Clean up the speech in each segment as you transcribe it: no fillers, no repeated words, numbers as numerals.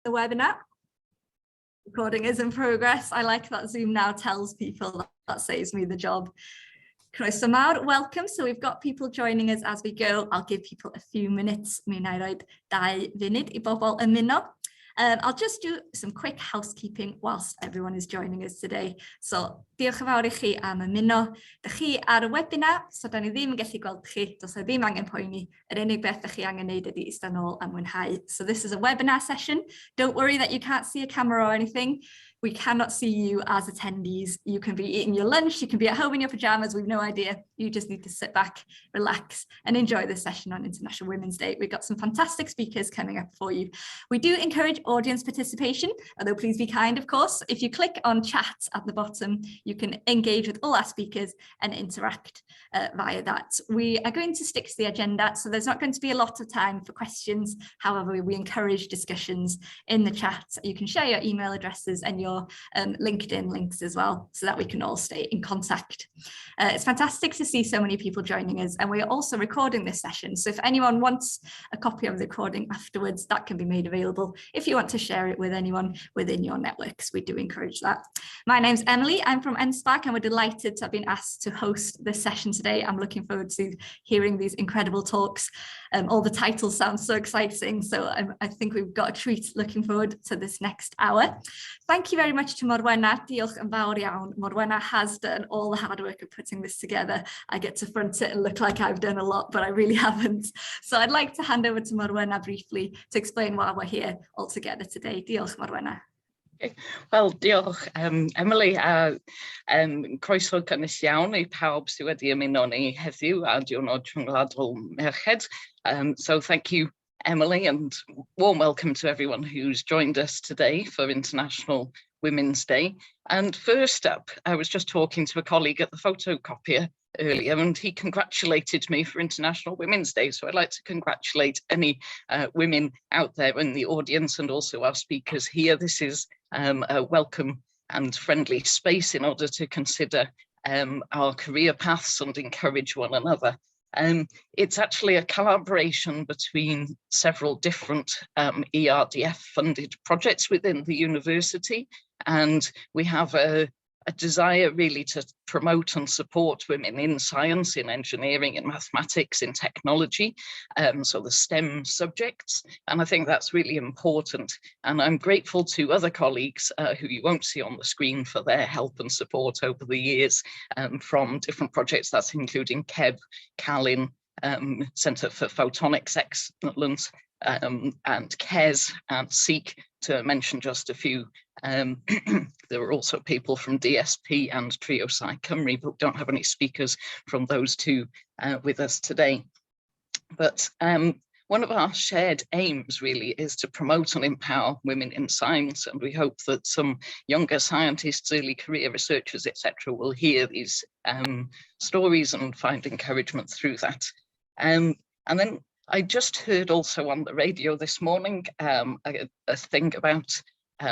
the webinar. Recording is in progress. I like that Zoom now tells people that saves me the job. Croeso mawr, welcome. So we've got people joining us as we go. I'll give people a few minutes. Mi wna I roid 2 funud I bobl ymuno. I'll just do some quick housekeeping whilst everyone is joining us today. So, diolch yn fawr I chi am ymuno. Dych chi ar y webinar, so da ni ddim yn gallu gweld chi, does ddim angen poeni. Yr unig beth ych chi angen neud ydi ista nôl a mwynhau. So this is a webinar session. Don't worry that you can't see a camera or anything. We cannot see you as attendees. You can be eating your lunch, you can be at home in your pajamas, we've no idea. You just need to sit back, relax, and enjoy this session on International Women's Day. We've got some fantastic speakers coming up for you. We do encourage audience participation, although please be kind, of course. If you click on chat at the bottom, you can engage with all our speakers and interact via that. We are going to stick to the agenda, so there's not going to be a lot of time for questions. However, we encourage discussions in the chat. You can share your email addresses and your LinkedIn links as well, so that we can all stay in contact. It's fantastic to see so many people joining us, and we are also recording this session. So if anyone wants a copy of the recording afterwards, that can be made available. If you want to share it with anyone within your networks, we do encourage that. My name's Emily, I'm from M-SParc, and we're delighted to have been asked to host this session today. I'm looking forward to hearing these incredible talks. All the titles sound so exciting, so I think we've got a treat. Looking forward to this next hour. Thank you very much to Morwenna. Diolch yn fawr iawn. Morwenna has done all the hard work of putting this together. I get to front it and look like I've done a lot, but I really haven't. So I'd like to hand over to Morwenna briefly to explain why we're here all together today. Diolch, Morwenna. Okay. Wel, diolch, Emily, croeso gynnes iawn I pawb sydd wedi ymuno ni heddiw a diwrnod Rhyngwladol merched. So thank you, Emily, and warm welcome to everyone who's joined us today for International Women's Day. And first up, I was just talking to a colleague at the photocopier earlier, and he congratulated me for International Women's Day. So I'd like to congratulate any women out there in the audience and also our speakers here. This is a welcome and friendly space in order to consider our career paths and encourage one another. It's actually a collaboration between several different ERDF funded projects within the university, and we have a desire really to promote and support women in science, in engineering, in mathematics, in technology, so the STEM subjects, and I think that's really important. And I'm grateful to other colleagues who you won't see on the screen for their help and support over the years from different projects, that's including KEB, CALIN, Centre for Photonics Excellence, and KES and SEEK, to mention just a few. There are also people from DSP and Trio Sci Cymru, but we don't have any speakers from those two with us today. But one of our shared aims really is to promote and empower women in science, and we hope that some younger scientists, early career researchers, etc., will hear these stories and find encouragement through that. And then I just heard also on the radio this morning a thing about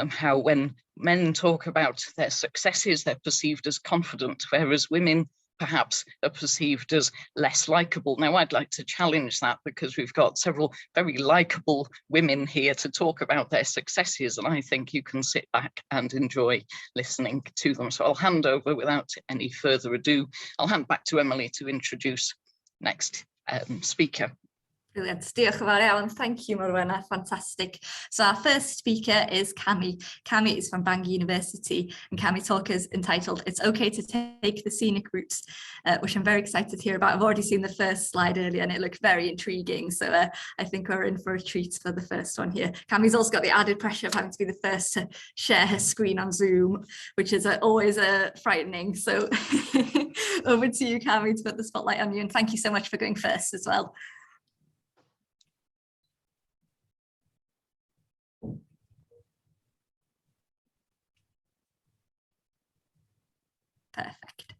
how when men talk about their successes, they're perceived as confident, whereas women perhaps are perceived as less likable. Now, I'd like to challenge that, because we've got several very likable women here to talk about their successes, and I think you can sit back and enjoy listening to them. So I'll hand over without any further ado. I'll hand back to Emily to introduce next speaker. Brilliant. Diolch yn fawr iawn. Thank you, Morwenna. Fantastic. So our first speaker is Cami. Cami is from Bangor University, and Cami talk is entitled "It's Okay to Take the Scenic Routes," which I'm very excited to hear about. I've already seen the first slide earlier, and it looked very intriguing. So I think we're in for a treat for the first one here. Cami's also got the added pressure of having to be the first to share her screen on Zoom, which is always frightening. So over to you, Cami, to put the spotlight on you. And thank you so much for going first as well. Perfect.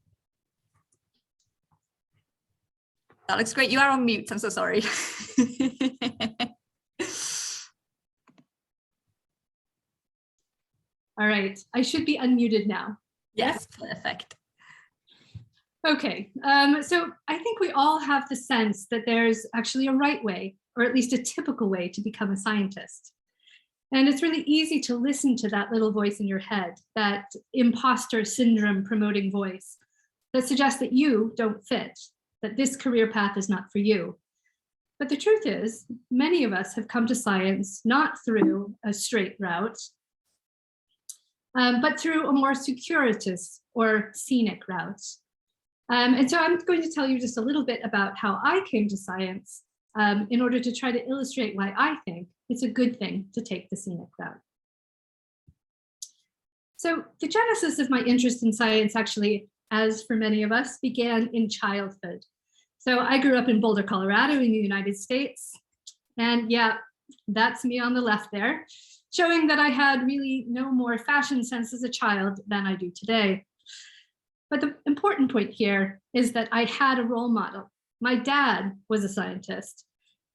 That looks great. You are on mute. I'm so sorry. All right. I should be unmuted now. Yes, perfect. Okay. So I think we all have the sense that there's actually a right way, or at least a typical way, to become a scientist. And it's really easy to listen to that little voice in your head, that imposter syndrome promoting voice that suggests that you don't fit, that this career path is not for you. But the truth is, many of us have come to science not through a straight route, but through a more circuitous or scenic route. And so I'm going to tell you just a little bit about how I came to science in order to try to illustrate why I think it's a good thing to take the scenic route. So the genesis of my interest in science actually, as for many of us, began in childhood. So I grew up in Boulder, Colorado in the United States. And yeah, that's me on the left there, showing that I had really no more fashion sense as a child than I do today. But the important point here is that I had a role model. My dad was a scientist,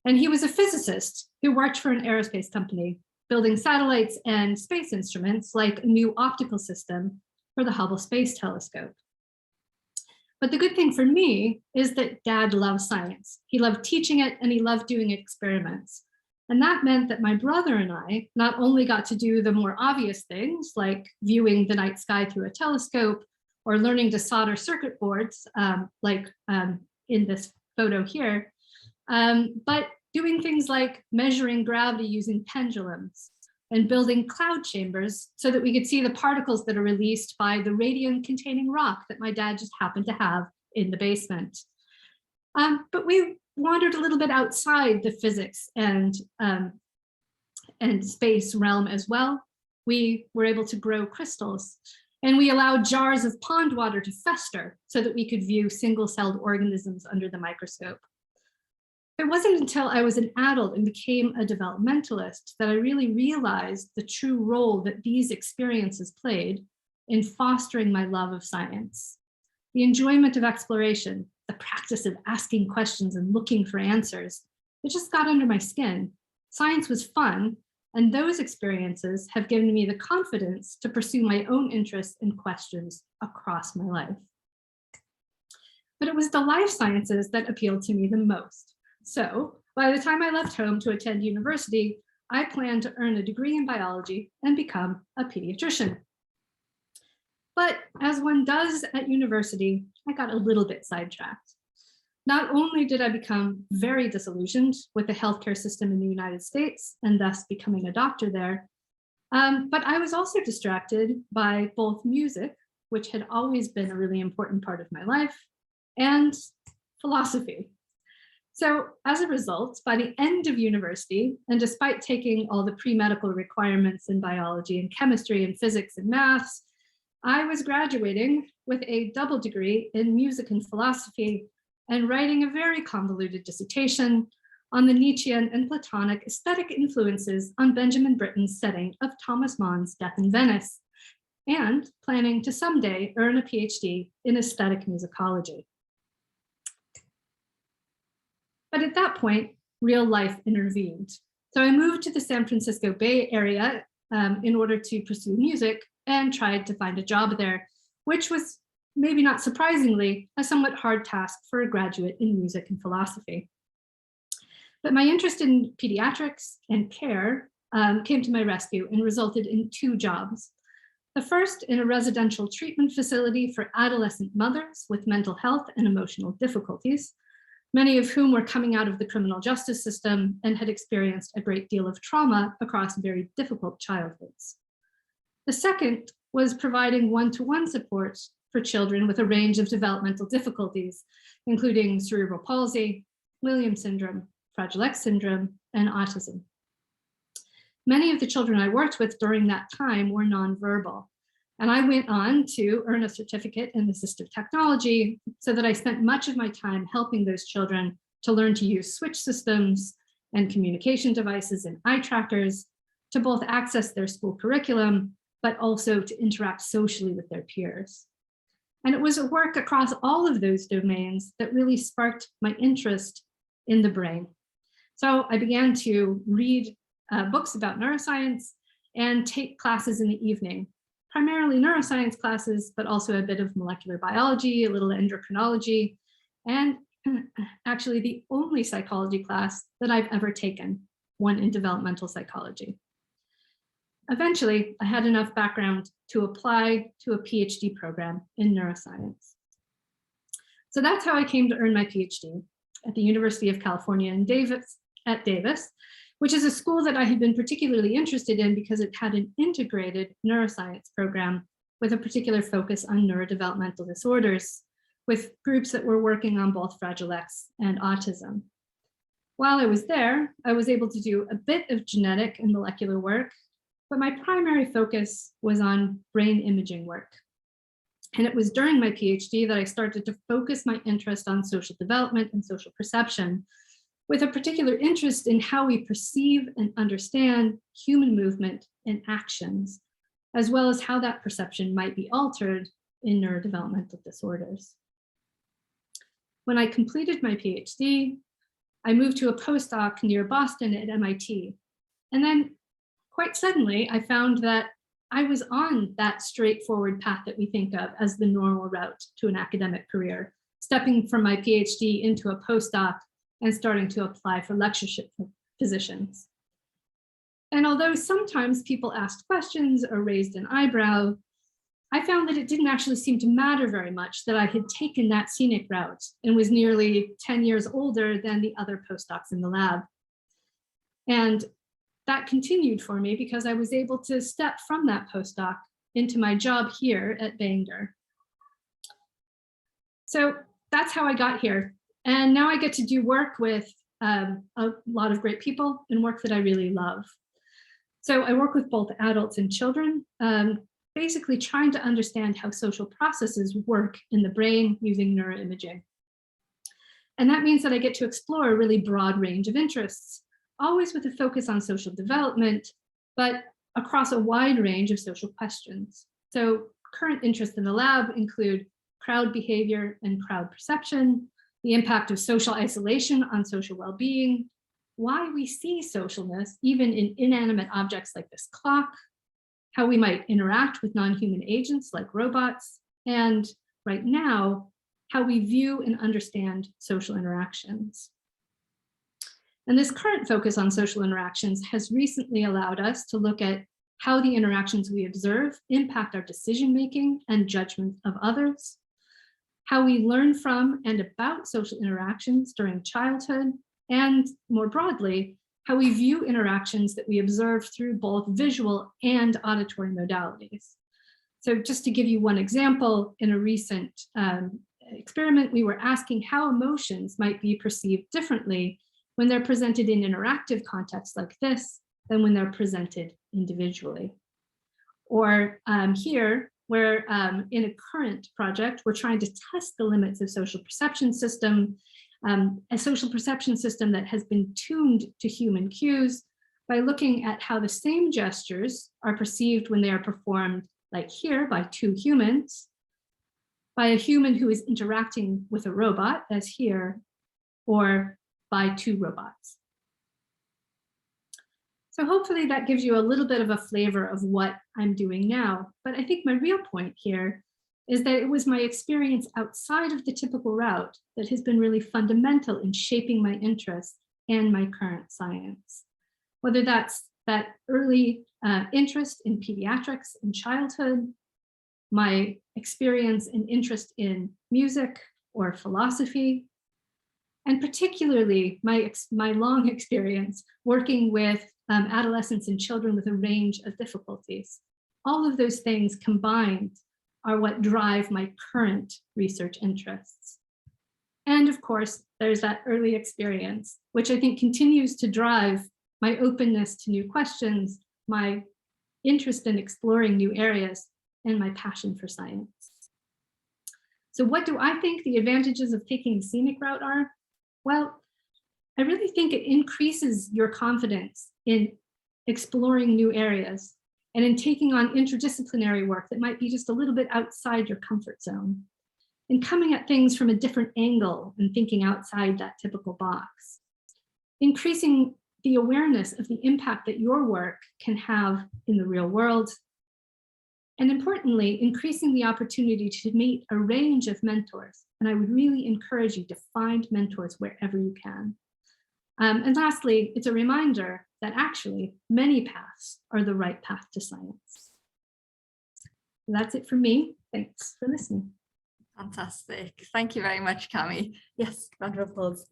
and he was a physicist who worked for an aerospace company, building satellites and space instruments like a new optical system for the Hubble Space Telescope. But the good thing for me is that Dad loved science. He loved teaching it, and he loved doing experiments. And that meant that my brother and I not only got to do the more obvious things like viewing the night sky through a telescope or learning to solder circuit boards, in this photo here, but doing things like measuring gravity using pendulums and building cloud chambers so that we could see the particles that are released by the radium-containing rock that my dad just happened to have in the basement. But we wandered a little bit outside the physics and space realm as well. We were able to grow crystals, and we allowed jars of pond water to fester so that we could view single-celled organisms under the microscope. It wasn't until I was an adult and became a developmentalist that I really realized the true role that these experiences played in fostering my love of science. The enjoyment of exploration, the practice of asking questions and looking for answers, it just got under my skin. Science was fun, and those experiences have given me the confidence to pursue my own interests and questions across my life. But it was the life sciences that appealed to me the most. So by the time I left home to attend university, I planned to earn a degree in biology and become a pediatrician. But as one does at university, I got a little bit sidetracked. Not only did I become very disillusioned with the healthcare system in the United States and thus becoming a doctor there, but I was also distracted by both music, which had always been a really important part of my life, and philosophy. So as a result, by the end of university, and despite taking all the pre-medical requirements in biology and chemistry and physics and maths, I was graduating with a double degree in music and philosophy and writing a very convoluted dissertation on the Nietzschean and Platonic aesthetic influences on Benjamin Britten's setting of Thomas Mann's Death in Venice, and planning to someday earn a PhD in aesthetic musicology. But at that point, real life intervened. So I moved to the San Francisco Bay Area in order to pursue music and tried to find a job there, which was, maybe not surprisingly, a somewhat hard task for a graduate in music and philosophy. But my interest in pediatrics and care came to my rescue and resulted in 2 jobs. The first in a residential treatment facility for adolescent mothers with mental health and emotional difficulties, many of whom were coming out of the criminal justice system and had experienced a great deal of trauma across very difficult childhoods. The second was providing one-to-one support for children with a range of developmental difficulties, including cerebral palsy, Williams syndrome, Fragile X syndrome, and autism. Many of the children I worked with during that time were nonverbal, and I went on to earn a certificate in assistive technology so that I spent much of my time helping those children to learn to use switch systems and communication devices and eye trackers to both access their school curriculum, but also to interact socially with their peers. And it was a work across all of those domains that really sparked my interest in the brain. So I began to read books about neuroscience and take classes in the evening, primarily neuroscience classes, but also a bit of molecular biology, a little endocrinology, and actually the only psychology class that I've ever taken, one in developmental psychology. eventually, I had enough background to apply to a PhD program in neuroscience. So that's how I came to earn my PhD at the University of California in Davis, which is a school that I had been particularly interested in because it had an integrated neuroscience program with a particular focus on neurodevelopmental disorders, with groups that were working on both Fragile X and autism. While I was there, I was able to do a bit of genetic and molecular work, but my primary focus was on brain imaging work. And it was during my PhD that I started to focus my interest on social development and social perception, with a particular interest in how we perceive and understand human movement and actions, as well as how that perception might be altered in neurodevelopmental disorders. When I completed my PhD, I moved to a postdoc near Boston at MIT. And then quite suddenly, I found that I was on that straightforward path that we think of as the normal route to an academic career, stepping from my PhD into a postdoc and starting to apply for lectureship positions. And although sometimes people asked questions or raised an eyebrow, I found that it didn't actually seem to matter very much that I had taken that scenic route and was nearly 10 years older than the other postdocs in the lab. And that continued for me because I was able to step from that postdoc into my job here at Bangor. So that's how I got here. And now I get to do work with a lot of great people and work that I really love. So I work with both adults and children, basically trying to understand how social processes work in the brain using neuroimaging. And that means that I get to explore a really broad range of interests, always with a focus on social development, but across a wide range of social questions. So current interests in the lab include crowd behavior and crowd perception, the impact of social isolation on social well-being, why we see socialness even in inanimate objects like this clock, how we might interact with non-human agents like robots, and right now, how we view and understand social interactions. And this current focus on social interactions has recently allowed us to look at how the interactions we observe impact our decision-making and judgment of others, how we learn from and about social interactions during childhood, and more broadly, how we view interactions that we observe through both visual and auditory modalities. So just to give you one example, in a recent experiment, we were asking how emotions might be perceived differently when they're presented in interactive contexts like this than when they're presented individually. Or here, where in a current project, we're trying to test the limits of social perception system, a social perception system that has been tuned to human cues by looking at how the same gestures are perceived when they are performed, like here, by two humans, by a human who is interacting with a robot, as here, or by two robots. So hopefully that gives you a little bit of a flavor of what I'm doing now. But I think my real point here is that it was my experience outside of the typical route that has been really fundamental in shaping my interests and my current science. Whether that's that early interest in pediatrics and childhood, my experience and interest in music or philosophy, and particularly my long experience working with adolescents and children with a range of difficulties. All of those things combined are what drive my current research interests. And of course, there's that early experience, which I think continues to drive my openness to new questions, my interest in exploring new areas, and my passion for science. So what do I think the advantages of taking the scenic route are? Well, I really think it increases your confidence in exploring new areas and in taking on interdisciplinary work that might be just a little bit outside your comfort zone, and coming at things from a different angle and thinking outside that typical box. Increasing the awareness of the impact that your work can have in the real world. And importantly, increasing the opportunity to meet a range of mentors. And I would really encourage you to find mentors wherever you can. And lastly, it's a reminder that actually many paths are the right path to science. That's it from me. Thanks for listening. Fantastic. Thank you very much, Cami. Yes, round of applause.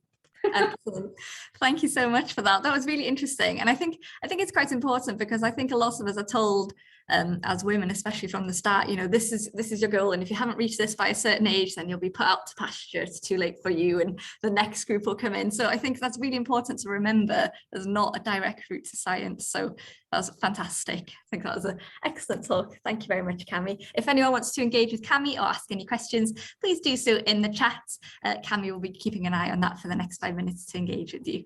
Excellent. Thank you so much for that. That was really interesting. And I think it's quite important, because I think a lot of us are told as women, especially from the start, you know, this is your goal, and if you haven't reached this by a certain age, then you'll be put out to pasture. It's too late for you, and the next group will come in. So I think that's really important to remember. There's not a direct route to science. So that was fantastic. I think that was an excellent talk. Thank you very much, Cami. If anyone wants to engage with Cami or ask any questions, please do so in the chat. Cami will be keeping an eye on that for the next 5 minutes to engage with you.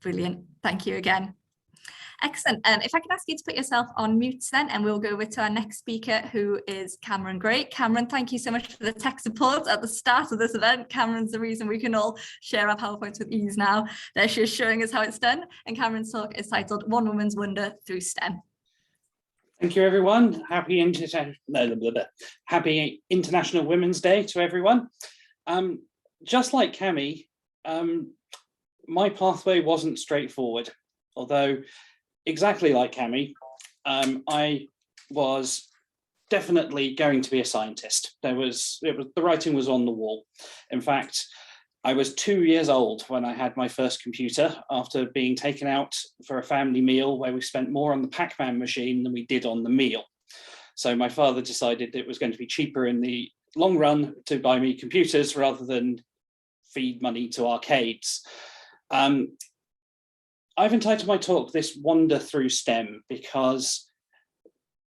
Brilliant. Thank you again. Excellent. If I can ask you to put yourself on mute then, and we'll go over to our next speaker, who is Cameron Gray. Cameron, thank you so much for the tech support at the start of this event. Cameron's the reason we can all share our PowerPoints with ease now. There she is showing us how it's done. And Cameron's talk is titled One Woman's Wonder Through STEM. Thank you, everyone. Happy International Women's Day to everyone. Just like Cami, my pathway wasn't straightforward, although exactly like Cami, I was definitely going to be a scientist. The writing was on the wall. In fact, I was 2 years old when I had my first computer, after being taken out for a family meal where we spent more on the Pac-Man machine than we did on the meal. So my father decided it was going to be cheaper in the long run to buy me computers rather than feed money to arcades. I've entitled my talk This Wander Through STEM because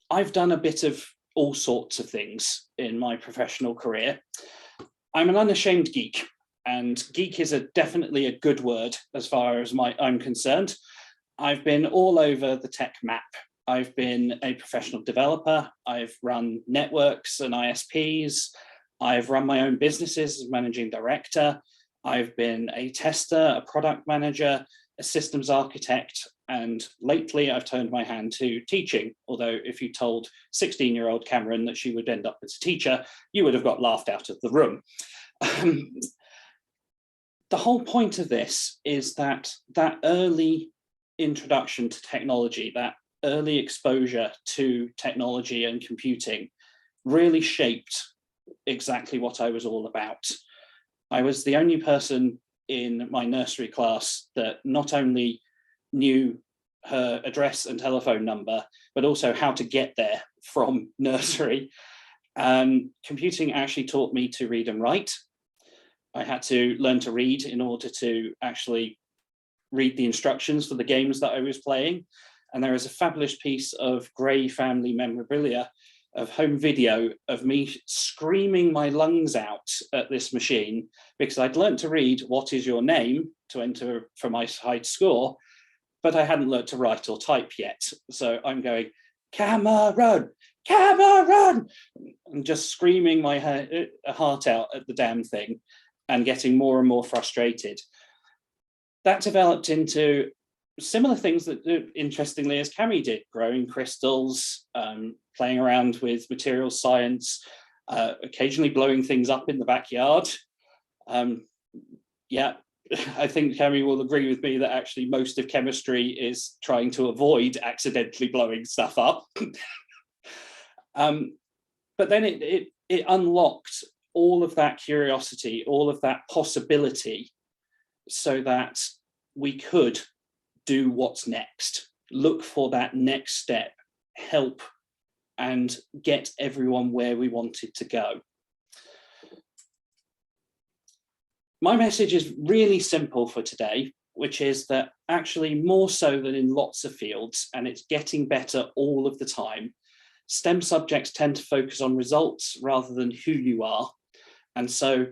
I've done a bit of all sorts of things in my professional career. I'm an unashamed geek, and geek is definitely a good word as far as I'm concerned. I've been all over the tech map. I've been a professional developer. I've run networks and ISPs. I've run my own businesses as managing director. I've been a tester, a product manager, a systems architect, and lately I've turned my hand to teaching. Although if you told 16-year-old Cameron that she would end up as a teacher, you would have got laughed out of the room. The whole point of this is that early introduction to technology, that early exposure to technology and computing really shaped exactly what I was all about. I was the only person in my nursery class that not only knew her address and telephone number, but also how to get there from nursery. Computing actually taught me to read and write. I had to learn to read in order to actually read the instructions for the games that I was playing. And there is a fabulous piece of Gray family memorabilia of home video of me screaming my lungs out at this machine because I'd learned to read "What is your name?" to enter for my high score, but I hadn't learned to write or type yet. So I'm going, Cameron, Cameron, and just screaming my heart out at the damn thing and getting more and more frustrated. That developed into similar things that, interestingly, as Cami did, growing crystals, playing around with materials science, occasionally blowing things up in the backyard. Yeah, I think Cami will agree with me that actually most of chemistry is trying to avoid accidentally blowing stuff up. But then it unlocked all of that curiosity, all of that possibility, so that we could do what's next, look for that next step, help and get everyone where we wanted to go. My message is really simple for today, which is that actually more so than in lots of fields, and it's getting better all of the time, STEM subjects tend to focus on results rather than who you are. And so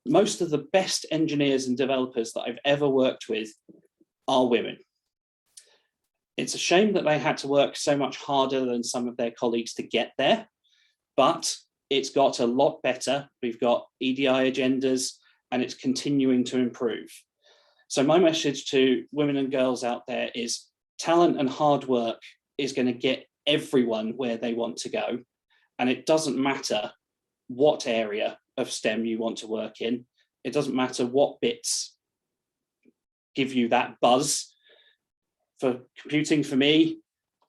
most of the best engineers and developers that I've ever worked with are women. It's a shame that they had to work so much harder than some of their colleagues to get there, but it's got a lot better. We've got EDI agendas and it's continuing to improve. So my message to women and girls out there is talent and hard work is going to get everyone where they want to go. And it doesn't matter what area of STEM you want to work in. It doesn't matter what bits give you that buzz. For computing for me,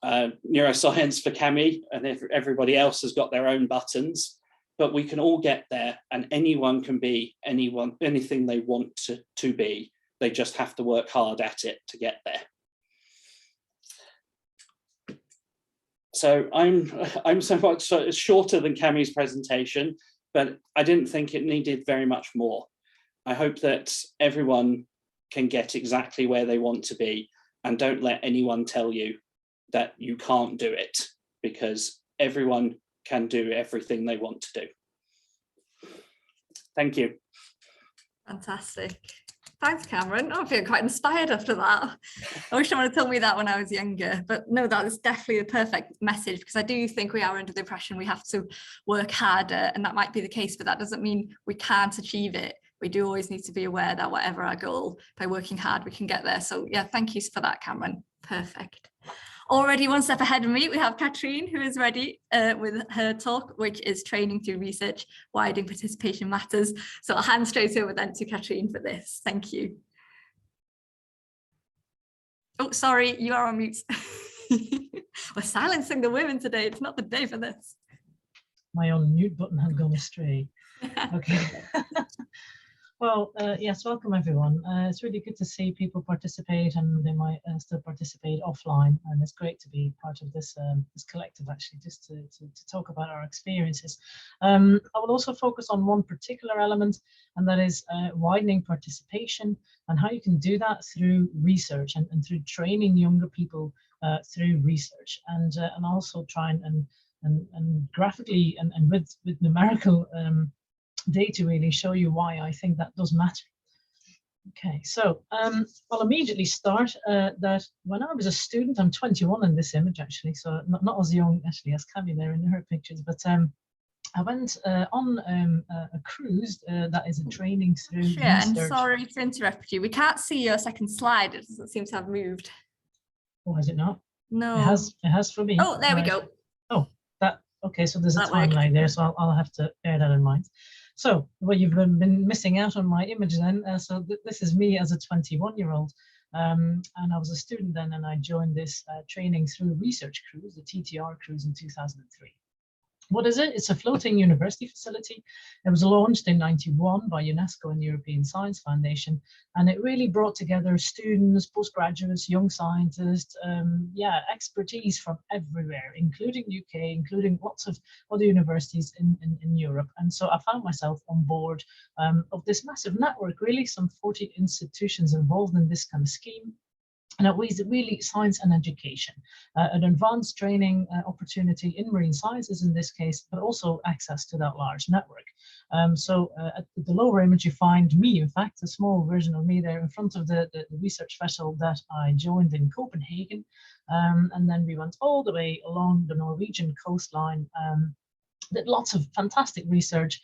neuroscience for Cami, and everybody else has got their own buttons, but we can all get there, and anyone can be anything they want to be. They just have to work hard at it to get there. So I'm so much shorter than Cami's presentation, but I didn't think it needed very much more. I hope that everyone can get exactly where they want to be, and don't let anyone tell you that you can't do it, because everyone can do everything they want to do. Thank you. Fantastic. Thanks, Cameron. I feel quite inspired after that. I wish someone had told me that when I was younger, but no, that is definitely the perfect message, because I do think we are under the impression we have to work harder, and that might be the case, but that doesn't mean we can't achieve it. We do always need to be aware that whatever our goal, by working hard, we can get there. So yeah, thank you for that, Cameron. Perfect. Already one step ahead of me, we have Katrine, who is ready with her talk, which is training through research, widening participation matters. So I'll hand straight over then to Katrine for this. Thank you. Oh, sorry, you are on mute. We're silencing the women today. It's not the day for this. My own mute button had gone astray. Okay. Well, yes, welcome everyone. It's really good to see people participate, and they might still participate offline, and it's great to be part of this this collective, actually, just to talk about our experiences. I will also focus on one particular element, and that is widening participation, and how you can do that through research and through training younger people through research, and also try and graphically and with numerical data really show you why I think that does matter. Okay, so I'll immediately start that when I was a student, I'm 21 in this image actually, so not as young actually as Cami there in her pictures, but I went on a cruise that is a training through research. And sorry to interrupt you, we can't see your second slide. It doesn't seem to have moved. Oh, has it not? No. It has for me. Oh, there we go. Oh, okay, so there's a That timeline worked. there, so I'll have to bear that in mind. So, well, you've been missing out on my image then. So this is me as a 21-year-old, and I was a student then, and I joined this training through research cruise, the TTR cruise in 2003. What is it? It's a floating university facility. It was launched in '91 by UNESCO and the European Science Foundation, and it really brought together students, postgraduates, young scientists, expertise from everywhere, including UK, including lots of other universities in Europe. And so I found myself on board of this massive network, really some 40 institutions involved in this kind of scheme. And it was really science and education, an advanced training opportunity in marine sciences in this case, but also access to that large network. At the lower image, you find me, in fact, a small version of me there in front of the research vessel that I joined in Copenhagen. And then we went all the way along the Norwegian coastline, did lots of fantastic research.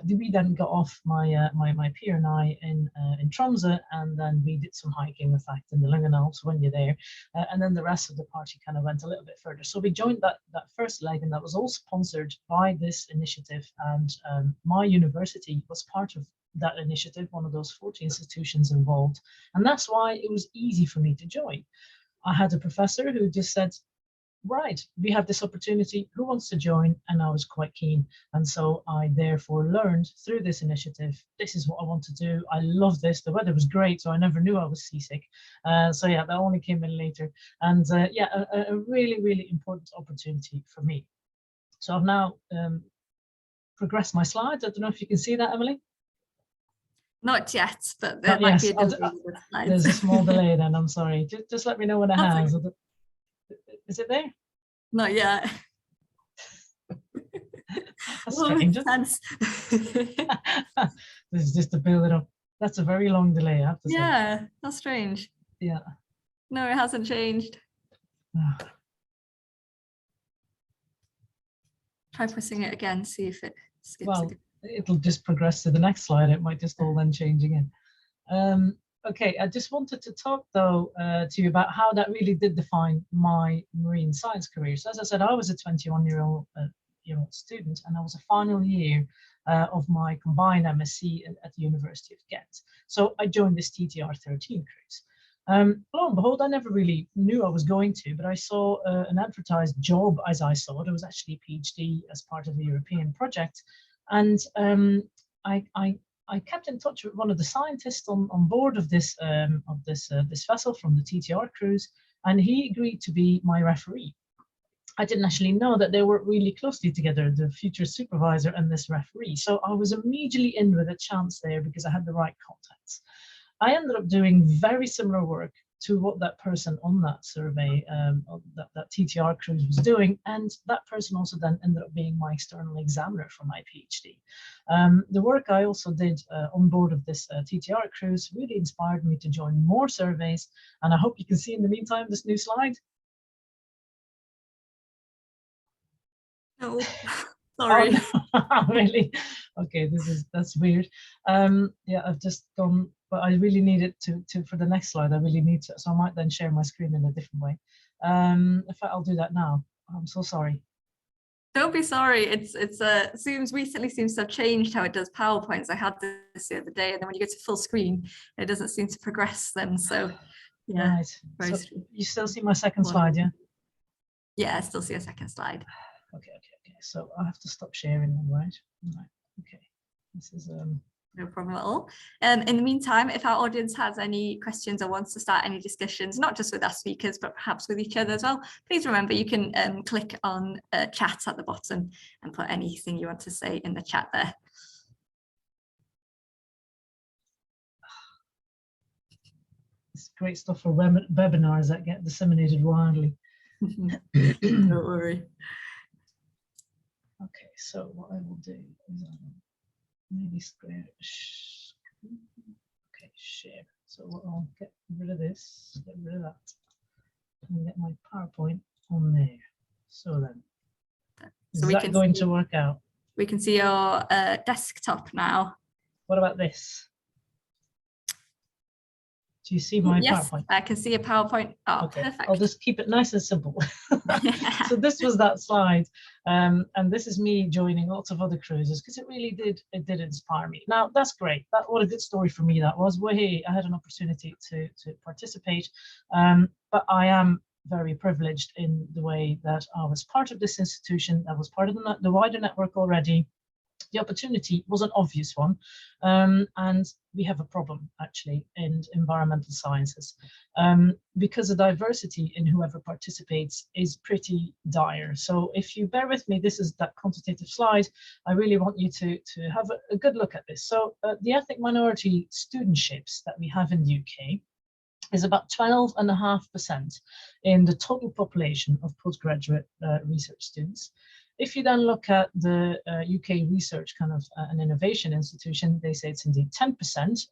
We then got off my peer and I in Tromsø, and then we did some hiking, in fact, in the Rhyngwladol when you're there, and then the rest of the party kind of went a little bit further. So we joined that first leg, and that was all sponsored by this initiative, and my university was part of that initiative, one of those 40 institutions involved, and that's why it was easy for me to join. I had a professor who just said, right, we have this opportunity, who wants to join? And I was quite keen, and so I therefore learned through this initiative, this is what I want to do. I love this. The weather was great, so I never knew I was seasick. So yeah, that only came in later, and a really, really important opportunity for me. So I've now progressed my slides. I don't know if you can see that, Emily. Not yet, but there might be a delay with slides. There's a small delay then, I'm sorry. Just let me know when it has. Is it there? Not yet. That's strange. This is just to build it up. That's a very long delay, I have to say. Yeah, that's strange. Yeah. No, it hasn't changed. Try pressing it again, see if it skips. Well, it'll just progress to the next slide. It might just all then change again. Okay, I just wanted to talk though to you about how that really did define my marine science career. So as I said, I was a 21-year-old 28-year-old student, and I was a final year of my combined MSc at the University of Ghent. So I joined this TTR-13 cruise. Lo and behold, I never really knew I was going to, but I saw an advertised job as I saw it. It was actually a PhD as part of the European project. And I kept in touch with one of the scientists on board of this vessel from the TTR cruise, and he agreed to be my referee. I didn't actually know that they worked really closely together, the future supervisor and this referee. So I was immediately in with a chance there because I had the right contacts. I ended up doing very similar work to what that person on that survey, that TTR cruise was doing. And that person also then ended up being my external examiner for my PhD. The work I also did on board of this TTR cruise really inspired me to join more surveys. And I hope you can see in the meantime this new slide. Oh, sorry. Oh, really? Okay, that's weird. Yeah, I've just gone, but I really need it to for the next slide. I really need to, so I might then share my screen in a different way. In fact, I'll do that now. I'm so sorry. Don't be sorry. It's Zoom's recently seems to have changed how it does PowerPoints. I had this the other day, and then when you go to full screen, it doesn't seem to progress them. So yeah. Right. So you still see my second slide, yeah? Yeah, I still see a second slide. Okay. So I have to stop sharing them, right? Right. Okay. This is No problem at all. In the meantime, if our audience has any questions or wants to start any discussions, not just with our speakers, but perhaps with each other as well, please remember you can click on chat at the bottom and put anything you want to say in the chat there. It's great stuff for webinars that get disseminated widely. Don't worry. Okay, so what I will do is maybe share. Okay, share. So I'll get rid of this, get rid of that, and get my PowerPoint on there. So then, is that going to work out? We can see your desktop now. What about this? Do you see my PowerPoint? I can see a PowerPoint. Oh, okay. Perfect. I'll just keep it nice and simple. So this was that slide, and this is me joining lots of other cruises because it really did inspire me. Now that's great. What a good story for me that was. Well, hey, I had an opportunity to participate, but I am very privileged in the way that I was part of this institution. I was part of the wider network already. The opportunity was an obvious one, and we have a problem actually in environmental sciences because the diversity in whoever participates is pretty dire. So if you bear with me, this is that quantitative slide. I really want you to have a good look at this. So the ethnic minority studentships that we have in the UK is about 12.5% in the total population of postgraduate research students. If you then look at the UK research kind of an innovation institution, they say it's indeed 10%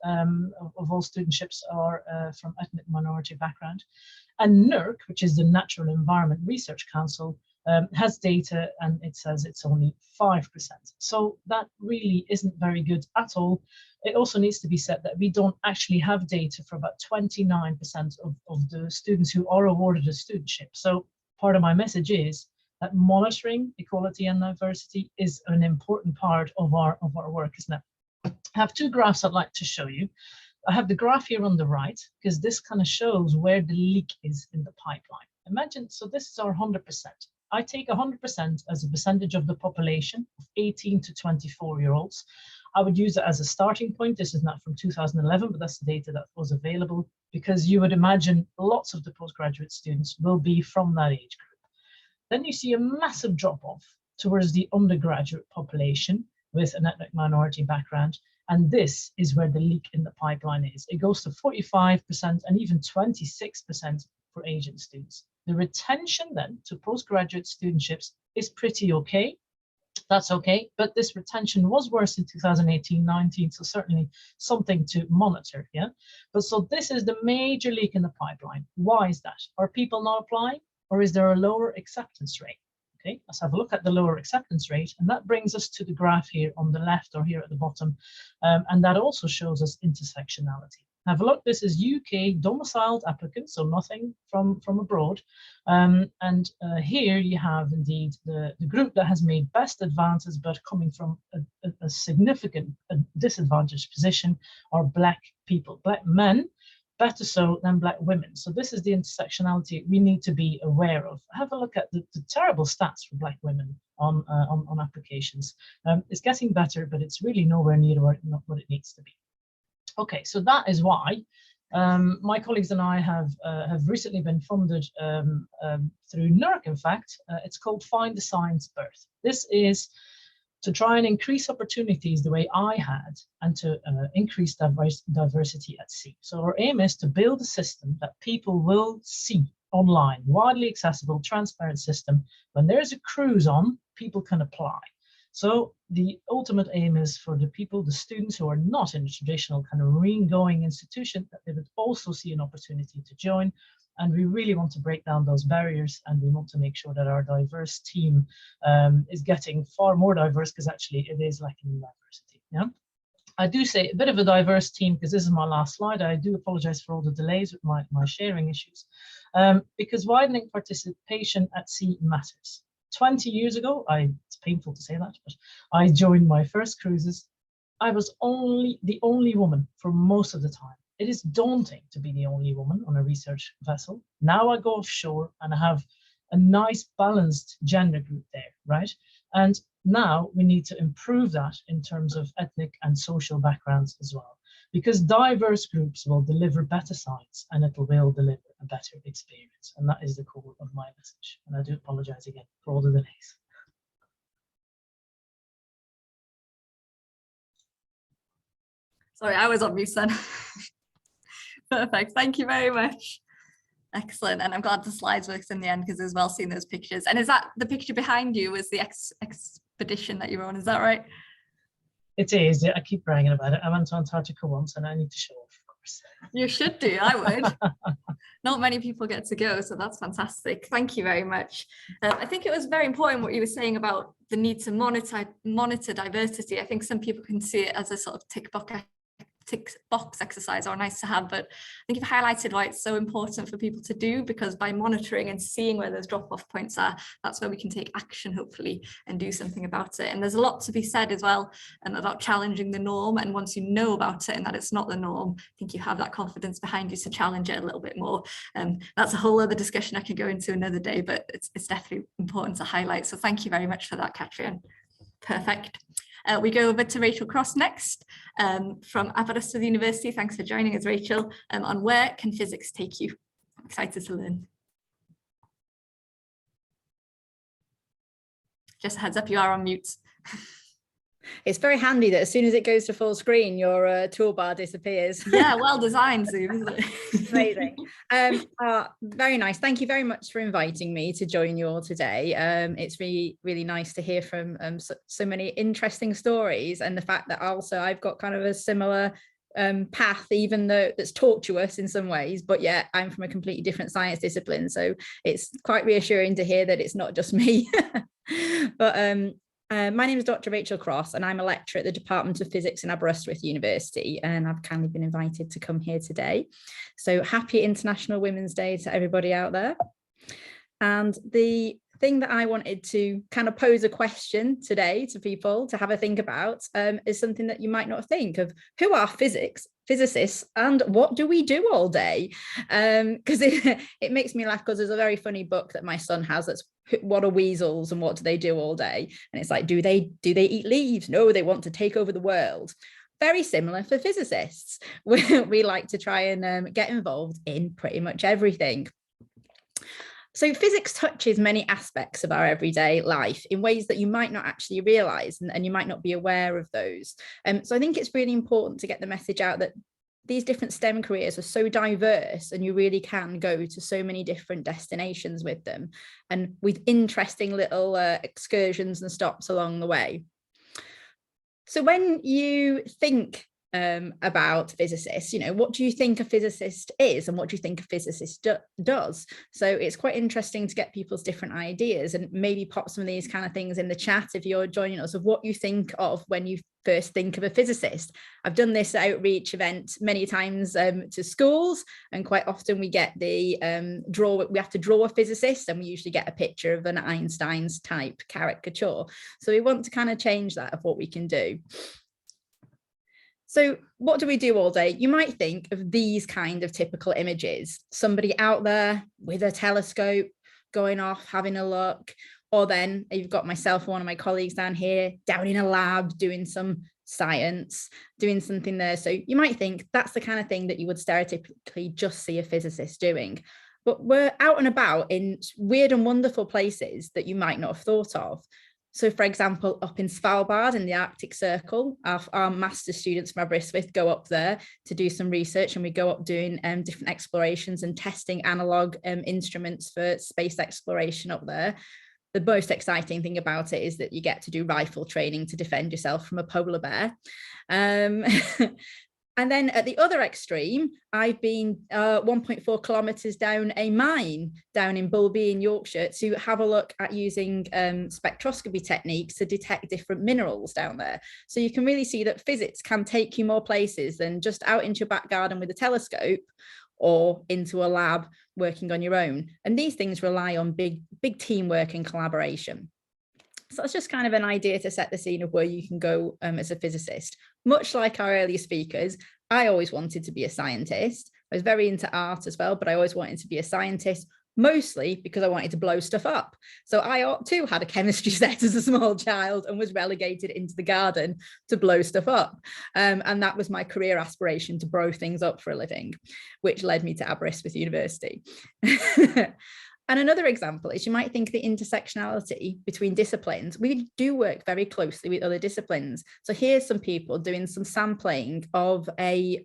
of all studentships are from ethnic minority background. And NERC, which is the Natural Environment Research Council, has data and it says it's only 5%. So that really isn't very good at all. It also needs to be said that we don't actually have data for about 29% of the students who are awarded a studentship. So part of my message is that monitoring equality and diversity is an important part of our work, isn't it? I have two graphs I'd like to show you. I have the graph here on the right, because this kind of shows where the leak is in the pipeline. Imagine, so this is our 100%. I take 100% as a percentage of the population of 18 to 24-year-olds. I would use it as a starting point. This is not from 2011, but that's the data that was available, because you would imagine lots of the postgraduate students will be from that age group. Then you see a massive drop-off towards the undergraduate population with an ethnic minority background. And this is where the leak in the pipeline is. It goes to 45% and even 26% for Asian students. The retention then to postgraduate studentships is pretty okay. That's okay, but this retention was worse in 2018-19, so certainly something to monitor, yeah? But so this is the major leak in the pipeline. Why is that? Are people not applying, or is there a lower acceptance rate? Okay, let's have a look at the lower acceptance rate, and that brings us to the graph here on the left or here at the bottom, and that also shows us intersectionality. have a look. This is UK domiciled applicants, so nothing from abroad. Here you have indeed the group that has made best advances, but coming from a significant disadvantaged position are Black people, Black men, better so than Black women. So this is the intersectionality we need to be aware of. Have a look at the terrible stats for Black women on applications. It's getting better, but it's really nowhere near what it needs to be. Okay, so that is why my colleagues and I have recently been funded through NERC, in fact. It's called Find the Science Birth. This is to try and increase opportunities the way I had, and to increase diversity at sea. So our aim is to build a system that people will see online, widely accessible, transparent system. When there's a cruise on, people can apply. So the ultimate aim is for the people, the students who are not in a traditional kind of marine-going institution, that they would also see an opportunity to join. And we really want to break down those barriers, and we want to make sure that our diverse team is getting far more diverse, because actually it is lacking in diversity. Yeah, I do say a bit of a diverse team, because this is my last slide. I do apologize for all the delays with my sharing issues, because widening participation at sea matters. 20 years ago, it's painful to say that, but I joined my first cruises. I was the only woman for most of the time. It is daunting to be the only woman on a research vessel. Now I go offshore and I have a nice balanced gender group there, right? And now we need to improve that in terms of ethnic and social backgrounds as well, because diverse groups will deliver better science, and it will deliver a better experience. And that is the core of my message. And I do apologize again for all the delays. Sorry, I was on mute then. Perfect. Thank you very much. Excellent. And I'm glad the slides worked in the end, because as well seeing those pictures. And is that the picture behind you was the expedition that you were on? Is that right? It is. I keep bragging about it. I went to Antarctica once, and I need to show off, of course. You should do. I would. Not many people get to go, so that's fantastic. Thank you very much. I think it was very important what you were saying about the need to monitor diversity. I think some people can see it as a sort of tick box exercise, or nice to have, but I think you've highlighted why it's so important for people to do, because by monitoring and seeing where those drop-off points are, that's where we can take action, hopefully, and do something about it. And there's a lot to be said as well about challenging the norm, and once you know about it and that it's not the norm, I think you have that confidence behind you to challenge it a little bit more. That's a whole other discussion I could go into another day, but it's definitely important to highlight. So thank you very much for that, Katrien. Perfect. We go over to Rachel Cross next from Aberystwyth University. Thanks for joining us, Rachel, on Where Can Physics Take You? I'm excited to learn. Just a heads up, you are on mute. It's very handy that as soon as it goes to full screen, your toolbar disappears. Yeah, well designed, Zoom, isn't it? Amazing. Very nice. Thank you very much for inviting me to join you all today. It's really, really nice to hear from so many interesting stories, and the fact that also I've got kind of a similar path, even though that's tortuous in some ways, but yet I'm from a completely different science discipline. So it's quite reassuring to hear that it's not just me. But my name is Dr. Rachel Cross, and I'm a lecturer at the Department of Physics in Aberystwyth University, and I've kindly been invited to come here today. So happy International Women's Day to everybody out there. And the thing that I wanted to kind of pose a question today to people to have a think about is something that you might not think of. Who are physicists, and what do we do all day? Because it makes me laugh, because there's a very funny book that my son has that's what are weasels and what do they do all day? And it's like, do they eat leaves? No, they want to take over the world. Very similar for physicists. We like to try and get involved in pretty much everything. So physics touches many aspects of our everyday life in ways that you might not actually realize, and you might not be aware of those. So I think it's really important to get the message out that these different STEM careers are so diverse, and you really can go to so many different destinations with them, and with interesting little excursions and stops along the way. So when you think about physicists. You know, what do you think a physicist is and what do you think a physicist does? So it's quite interesting to get people's different ideas, and maybe pop some of these kind of things in the chat if you're joining us, of what you think of when you first think of a physicist. I've done this outreach event many times to schools, and quite often we get the we have to draw a physicist, and we usually get a picture of an Einstein's type caricature. So we want to kind of change that of what we can do. So what do we do all day? You might think of these kind of typical images, somebody out there with a telescope going off, having a look, or then you've got myself and one of my colleagues down here, down in a lab, doing some science, doing something there. So you might think that's the kind of thing that you would stereotypically just see a physicist doing. But we're out and about in weird and wonderful places that you might not have thought of. So, for example, up in Svalbard in the Arctic Circle, our master's students from Aberystwyth go up there to do some research, and we go up doing different explorations and testing analog instruments for space exploration up there. The most exciting thing about it is that you get to do rifle training to defend yourself from a polar bear. And then at the other extreme, I've been 1.4 kilometres down a mine down in Bulby in Yorkshire to have a look at using spectroscopy techniques to detect different minerals down there. So you can really see that physics can take you more places than just out into your back garden with a telescope or into a lab working on your own. And these things rely on big teamwork and collaboration. So that's just kind of an idea to set the scene of where you can go as a physicist. Much like our earlier speakers, I always wanted to be a scientist. I was very into art as well, but I always wanted to be a scientist, mostly because I wanted to blow stuff up. So I too had a chemistry set as a small child and was relegated into the garden to blow stuff up. And that was my career aspiration, to blow things up for a living, which led me to Aberystwyth University. And another example is you might think the intersectionality between disciplines. We do work very closely with other disciplines. So here's some people doing some sampling of a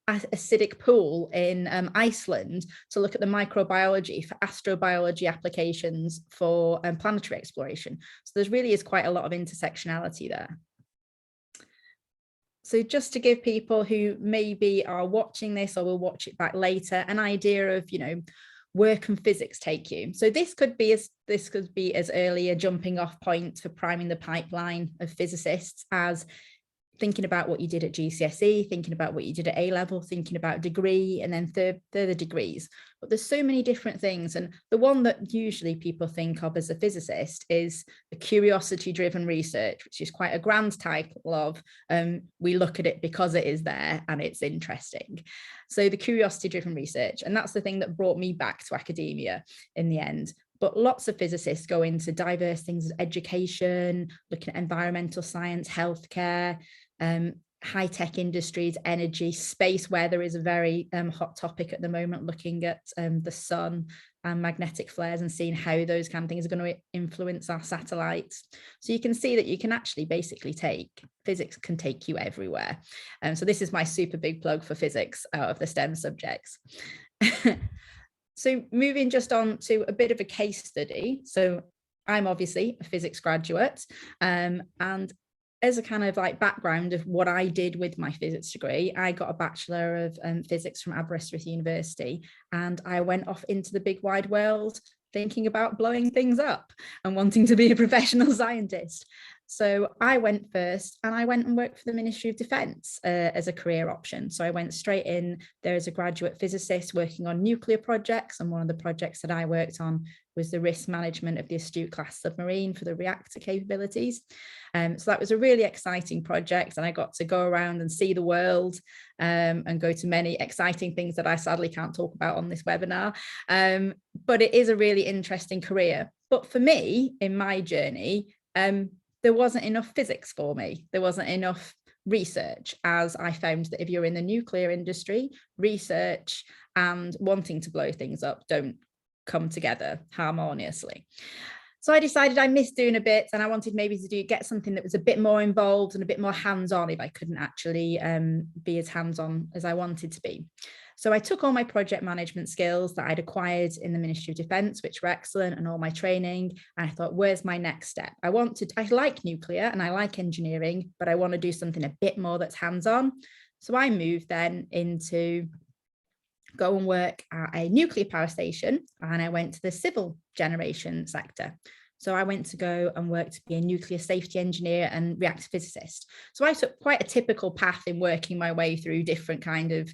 acidic pool in Iceland to look at the microbiology for astrobiology applications for planetary exploration. So there really is quite a lot of intersectionality there. So just to give people who maybe are watching this or will watch it back later an idea of, you know, where can physics take you? So this could be as early a jumping off point for priming the pipeline of physicists as thinking about what you did at GCSE, thinking about what you did at A-level, thinking about degree, and then further degrees. But there's so many different things. And the one that usually people think of as a physicist is the curiosity-driven research, which is quite a grand title of we look at it because it is there and it's interesting. So the curiosity-driven research, and that's the thing that brought me back to academia in the end. But lots of physicists go into diverse things, education, looking at environmental science, healthcare, high-tech industries, energy, space, where there is a very hot topic at the moment, looking at the sun and magnetic flares and seeing how those kind of things are going to influence our satellites. So you can see that you can actually basically physics can take you everywhere. So this is my super big plug for physics out of the STEM subjects. So moving just on to a bit of a case study. So I'm obviously a physics graduate, and as a kind of like background of what I did with my physics degree, I got a Bachelor of Physics from Aberystwyth University, and I went off into the big wide world thinking about blowing things up and wanting to be a professional scientist. So I went first, and I went and worked for the Ministry of Defence as a career option. So I went straight in there as a graduate physicist working on nuclear projects. And one of the projects that I worked on was the risk management of the Astute class submarine for the reactor capabilities. So that was a really exciting project, and I got to go around and see the world and go to many exciting things that I sadly can't talk about on this webinar. But it is a really interesting career. But for me, in my journey, there wasn't enough physics for me. There wasn't enough research, as I found that if you're in the nuclear industry, research and wanting to blow things up don't come together harmoniously. So I decided I missed doing a bit, and I wanted maybe to get something that was a bit more involved and a bit more hands-on if I couldn't actually be as hands-on as I wanted to be. So I took all my project management skills that I'd acquired in the Ministry of Defence, which were excellent, and all my training. And I thought, where's my next step? I like nuclear and I like engineering, but I want to do something a bit more that's hands-on. So I moved then into go and work at a nuclear power station, and I went to the civil generation sector. So I went to go and work to be a nuclear safety engineer and reactor physicist. So I took quite a typical path in working my way through different kind of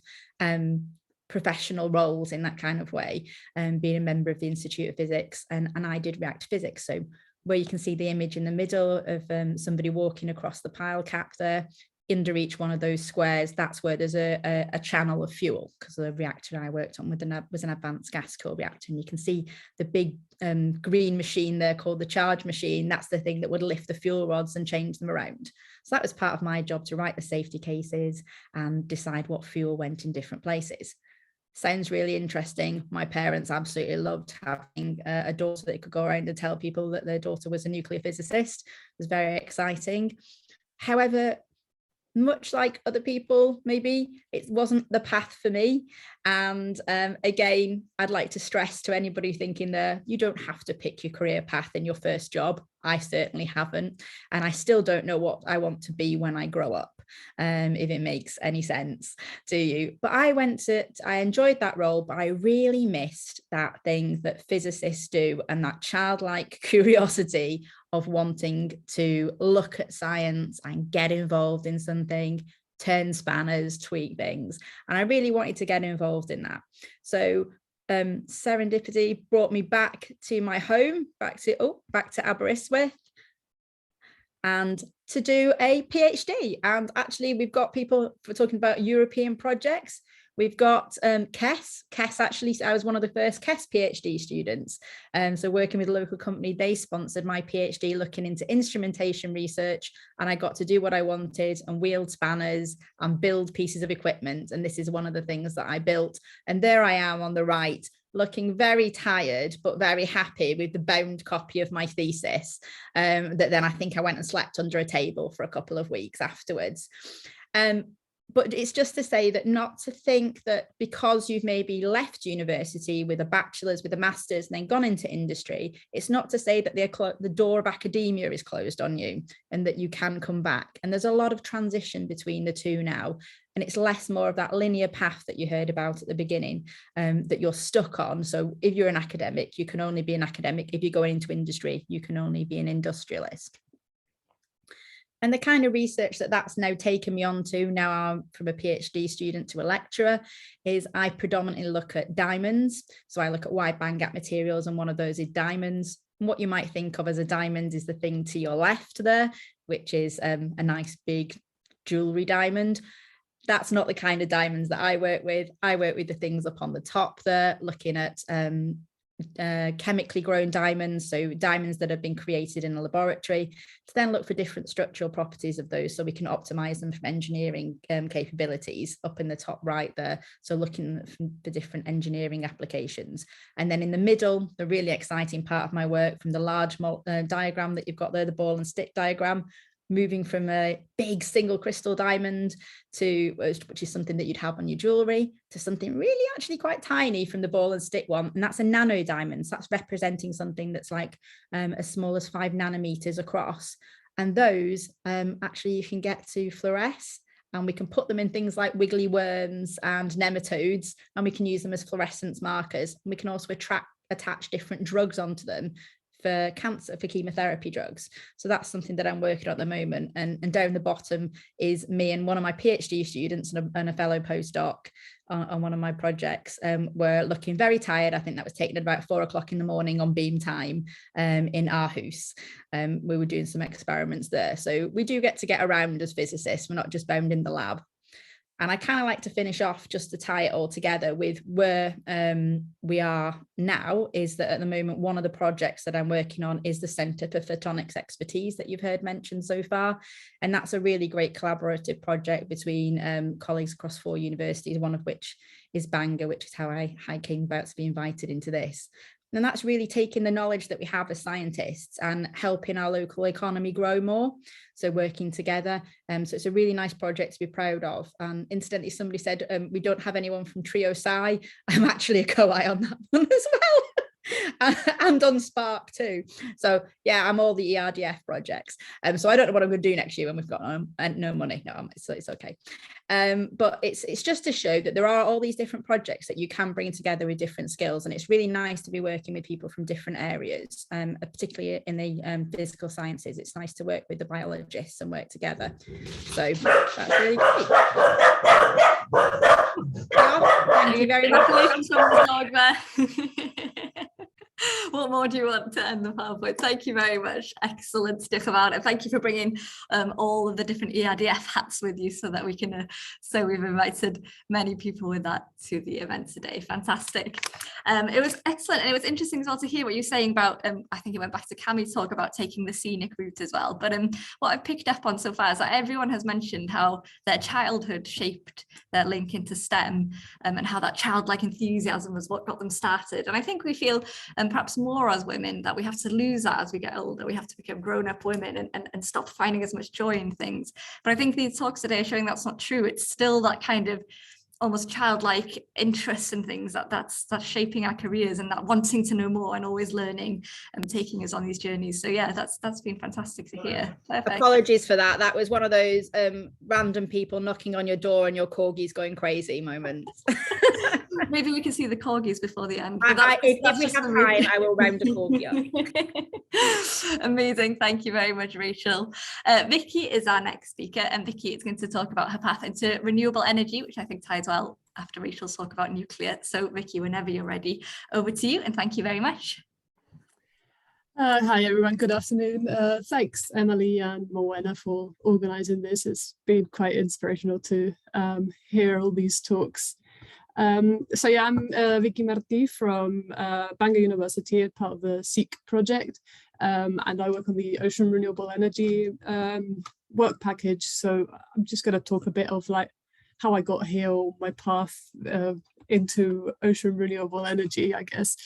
professional roles in that kind of way, and being a member of the Institute of Physics, and I did reactor physics. So where you can see the image in the middle of somebody walking across the pile cap there, under each one of those squares, that's where there's a channel of fuel, because the reactor I worked on was an advanced gas core reactor. And you can see the big green machine there called the charge machine. That's the thing that would lift the fuel rods and change them around. So that was part of my job, to write the safety cases and decide what fuel went in different places. Sounds really interesting. My parents absolutely loved having a daughter that could go around and tell people that their daughter was a nuclear physicist. It was very exciting. However, much like other people, maybe it wasn't the path for me. And again, I'd like to stress to anybody thinking there, you don't have to pick your career path in your first job. I certainly haven't. And I still don't know what I want to be when I grow up, if it makes any sense to you. But I enjoyed that role, but I really missed that thing that physicists do, and that childlike curiosity of wanting to look at science and get involved in something, turn spanners, tweak things. And I really wanted to get involved in that. So serendipity brought me back to my home, back to Aberystwyth, and to do a PhD. And actually, we've got people, we're talking about European projects. We've got KES. KES, actually, I was one of the first KES PhD students. So working with a local company, they sponsored my PhD looking into instrumentation research, and I got to do what I wanted and wield spanners and build pieces of equipment. And this is one of the things that I built. And there I am on the right, looking very tired, but very happy with the bound copy of my thesis. That then I think I went and slept under a table for a couple of weeks afterwards. But it's just to say that, not to think that because you've maybe left university with a bachelor's, with a master's, and then gone into industry, it's not to say that the door of academia is closed on you and that you can come back. And there's a lot of transition between the two now. And it's less more of that linear path that you heard about at the beginning, that you're stuck on. So if you're an academic, you can only be an academic. If you're going into industry, you can only be an industrialist. And the kind of research that's now taken me on to, now I'm from a PhD student to a lecturer, is I predominantly look at diamonds. So I look at wide bandgap materials, and one of those is diamonds. And what you might think of as a diamond is the thing to your left there, which is a nice big jewelry diamond. That's not the kind of diamonds that I work with. I work with the things up on the top there, looking at chemically grown diamonds, so diamonds that have been created in a laboratory, to then look for different structural properties of those, so we can optimize them from engineering capabilities up in the top right there. So looking for different engineering applications. And then in the middle, the really exciting part of my work, from the large diagram that you've got there, the ball and stick diagram, moving from a big single crystal diamond to, which is something that you'd have on your jewelry, to something really actually quite tiny from the ball and stick one, and that's a nano diamond. So that's representing something that's like as small as 5 nanometers across. And those actually you can get to fluoresce, and we can put them in things like wiggly worms and nematodes, and we can use them as fluorescence markers. And we can also attach different drugs onto them for cancer, for chemotherapy drugs. So that's something that I'm working on at the moment. And down the bottom is me and one of my PhD students and a fellow postdoc on one of my projects. We're looking very tired. I think that was taken at about 4 o'clock in the morning on beam time in Aarhus. We were doing some experiments there. So we do get around as physicists. We're not just bound in the lab. And I kind of like to finish off, just to tie it all together, with where we are now, is that at the moment, one of the projects that I'm working on is the Centre for Photonics Expertise that you've heard mentioned so far. And that's a really great collaborative project between colleagues across 4 universities, one of which is Bangor, which is how I came about to be invited into this. And that's really taking the knowledge that we have as scientists and helping our local economy grow more. So working together. So it's a really nice project to be proud of. And incidentally, somebody said, we don't have anyone from Trio Sci. I'm actually a co-I on that one as well. And on M-SParc too. So yeah, I'm all the ERDF projects. So I don't know what I'm going to do next year when we've got no money. No, it's okay. But it's just to show that there are all these different projects that you can bring together with different skills, and it's really nice to be working with people from different areas, particularly in the physical sciences. It's nice to work with the biologists and work together. So that's really great. Thank you very much. What more do you want to end the PowerPoint? Thank you very much. Excellent stuff about it. Thank you for bringing all of the different ERDF hats with you so that we can, so we've invited many people with that to the event today. Fantastic. It was excellent. And it was interesting as well to hear what you're saying about, I think it went back to Cammie's talk about taking the scenic route as well. But what I've picked up on so far is that everyone has mentioned how their childhood shaped their link into STEM, and how that childlike enthusiasm was what got them started. And I think we feel perhaps more as women that we have to lose that as we get older. We have to become grown-up women and stop finding as much joy in things. But I think these talks today are showing that's not true. It's still that kind of almost childlike interest in things that's shaping our careers, and that wanting to know more and always learning and taking us on these journeys. So yeah, that's been fantastic to hear. Perfect. Apologies for that. That was one of those random people knocking on your door and your corgis going crazy moments. Maybe we can see the corgis before the end. If we have time, I will round a corgi up. Amazing. Thank you very much, Rachel. Vicky is our next speaker, and Vicky is going to talk about her path into renewable energy, which I think ties well after Rachel's talk about nuclear. So Vicky, whenever you're ready, over to you, and thank you very much. Hi everyone, good afternoon. Thanks Emily and Morwenna for organising this. It's been quite inspirational to hear all these talks. So yeah, I'm Vicky Martí from Bangor University, part of the SEEK project, and I work on the Ocean Renewable Energy work package. So I'm just going to talk a bit of like how I got here, or my path into ocean renewable energy, I guess.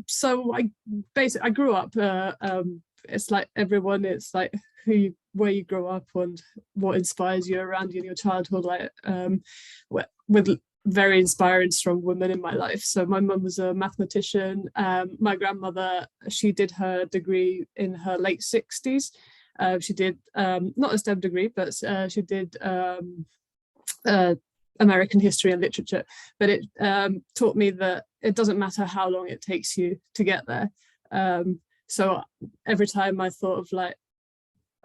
So I grew up, it's like everyone, it's like where you grow up and what inspires you around you in your childhood, like with very inspiring, strong women in my life. So my mum was a mathematician. My grandmother, she did her degree in her late 60s. She did not a STEM degree, but she did American history and literature, but it taught me that it doesn't matter how long it takes you to get there. So every time I thought of like,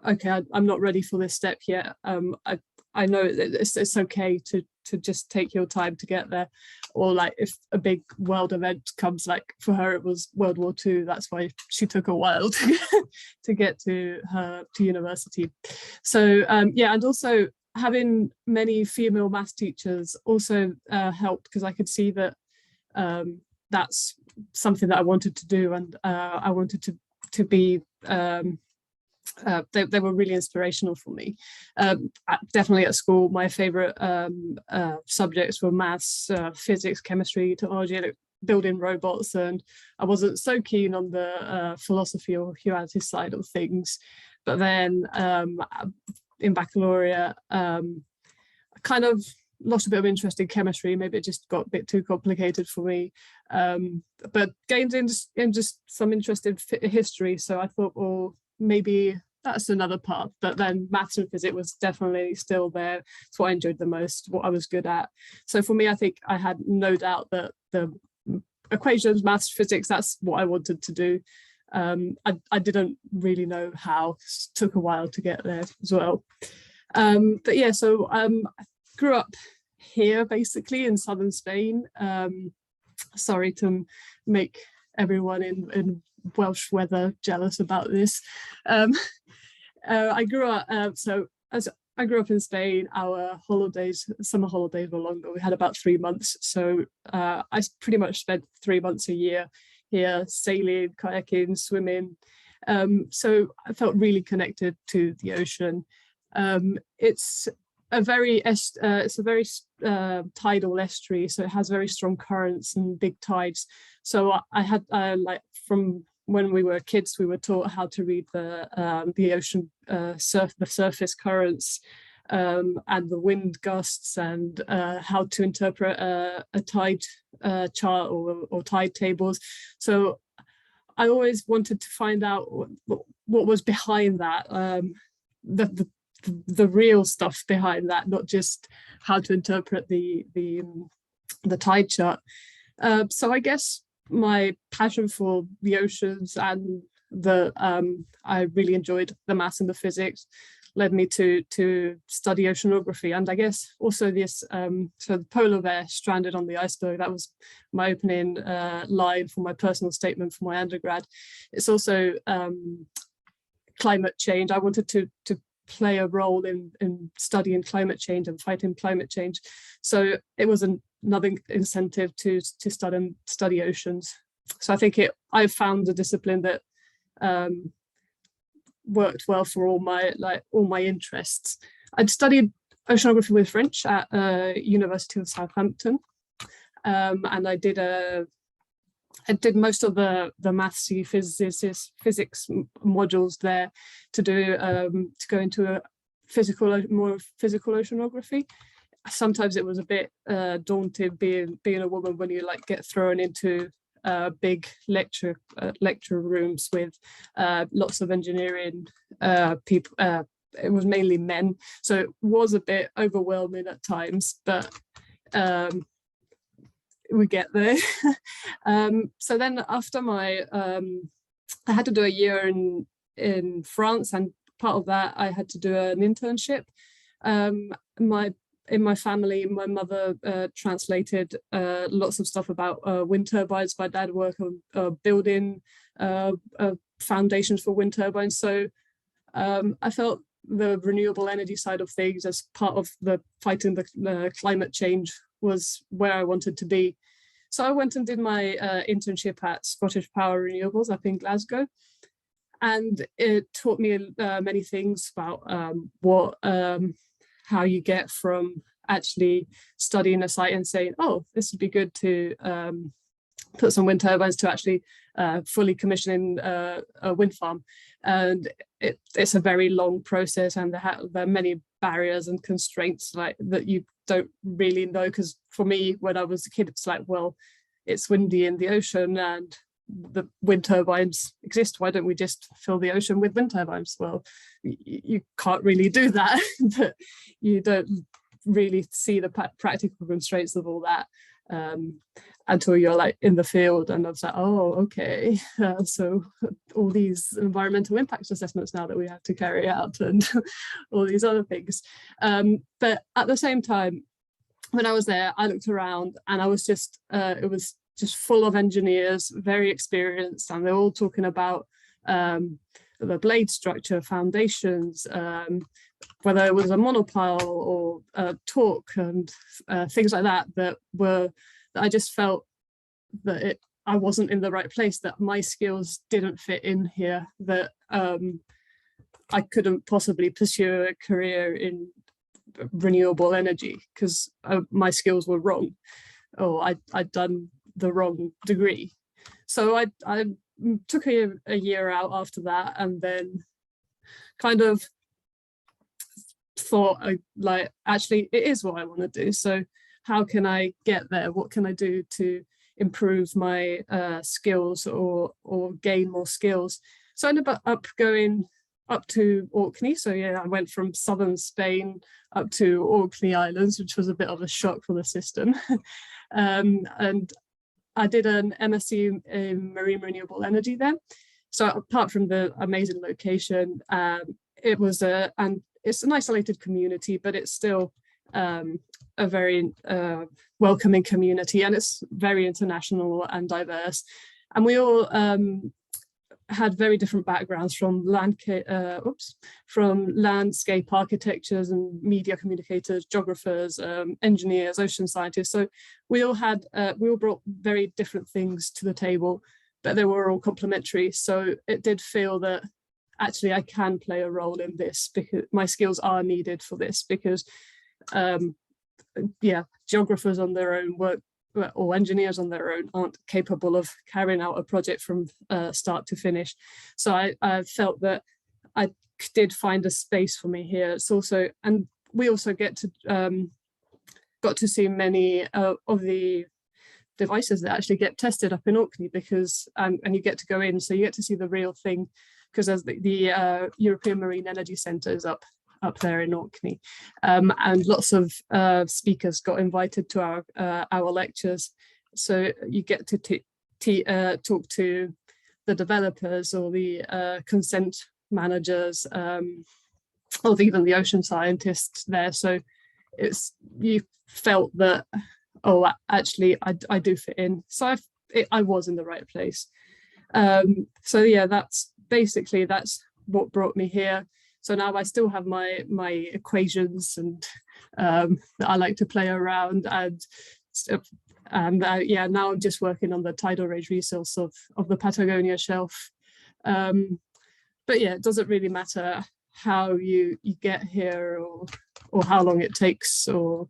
okay, I'm not ready for this step yet, I know it's okay to just take your time to get there. Or like if a big world event comes, like for her it was World War II, that's why she took a while to get to university. So yeah, and also having many female maths teachers also helped, because I could see that that's something that I wanted to do, and I wanted to be they were really inspirational for me. Definitely at school, my favorite subjects were maths, physics, chemistry, technology, building robots, and I wasn't so keen on the philosophy or humanities side of things. But then in baccalaureate, I kind of lost a bit of interest in chemistry. Maybe it just got a bit too complicated for me, but gained in just some interest in history. So I thought, well, maybe that's another path. But then maths and physics was definitely still there. It's what I enjoyed the most, what I was good at. So for me, I think I had no doubt that the equations, maths, physics, that's what I wanted to do. I didn't really know how. It took a while to get there as well. But yeah, so I grew up here basically in southern Spain. Sorry to make everyone in Welsh weather jealous about this. I grew up, so as I grew up in Spain, our holidays, summer holidays were longer. We had about 3 months. So I pretty much spent 3 months a year here, sailing, kayaking, swimming. So I felt really connected to the ocean. It's it's a very tidal estuary, so it has very strong currents and big tides. So I had like from when we were kids, we were taught how to read the ocean the surface currents and the wind gusts, and how to interpret a tide chart or tide tables. So I always wanted to find out what was behind that, the real stuff behind that, not just how to interpret the tide chart. So I guess my passion for the oceans and I really enjoyed the maths and the physics led me to study oceanography. And I guess also this, so the polar bear stranded on the iceberg, that was my opening line for my personal statement for my undergrad. It's also climate change. I wanted to play a role in studying climate change and fighting climate change. So it was another incentive to study oceans. So I think I found a discipline that worked well for all my interests. I'd studied oceanography with French at University of Southampton, and I did most of the mathsy physics modules there to go into a more physical oceanography. Sometimes it was a bit daunting being a woman when you get thrown into big lecture rooms with lots of engineering people. It was mainly men, so it was a bit overwhelming at times, but we get there. So then after I had to do a year in France, and part of that I had to do an internship. In my family, my mother translated lots of stuff about wind turbines. My dad worked on building foundations for wind turbines. So I felt the renewable energy side of things as part of the fighting the climate change was where I wanted to be. So I went and did my internship at Scottish Power Renewables up in Glasgow. And it taught me many things about how you get from actually studying a site and saying, oh, this would be good to put some wind turbines, to actually fully commissioning a wind farm. And it's a very long process, and there are many barriers and constraints that you don't really know. Because for me, when I was a kid, it's well, it's windy in the ocean and the wind turbines exist. Why don't we just fill the ocean with wind turbines? Well, you can't really do that, but you don't really see the practical constraints of all that until you're in the field. And I was oh, okay, so all these environmental impact assessments now that we have to carry out, and all these other things. But at the same time, when I was there, I looked around and I was just it was just full of engineers, very experienced, and they're all talking about the blade structure, foundations, whether it was a monopile or torque and things like that, that I just felt that I wasn't in the right place, that my skills didn't fit in here, that I couldn't possibly pursue a career in renewable energy because my skills were wrong, or I'd done the wrong degree. So I took a year out after that, and then kind of thought actually it is what I want to do. So how can I get there? What can I do to improve my skills or gain more skills? So I ended up going up to Orkney. So yeah, I went from southern Spain up to Orkney Islands, which was a bit of a shock for the system. And I did an MSc in marine renewable energy there. So apart from the amazing location, it's an isolated community, but it's still a very welcoming community, and it's very international and diverse. And we all had very different backgrounds, from landscape architectures and media communicators, geographers, engineers, ocean scientists. So we all brought very different things to the table, but they were all complementary. So it did feel that actually I can play a role in this, because my skills are needed for this, because geographers on their own work, or engineers on their own aren't capable of carrying out a project from start to finish. So I felt that I did find a space for me here. It's also, and we also got to see many of the devices that actually get tested up in Orkney, because and you get to go in, so you get to see the real thing, because as the European Marine Energy Centre is up there in Orkney, and lots of speakers got invited to our lectures, so you get to talk to the developers or the consent managers, or even the ocean scientists there. So you felt that, oh, actually I do fit in, so I was in the right place. So yeah, that's what brought me here. So now I still have my equations, and I like to play around, and yeah, now I'm just working on the tidal range resource of the Patagonia shelf. But yeah, it doesn't really matter how you get here or how long it takes, or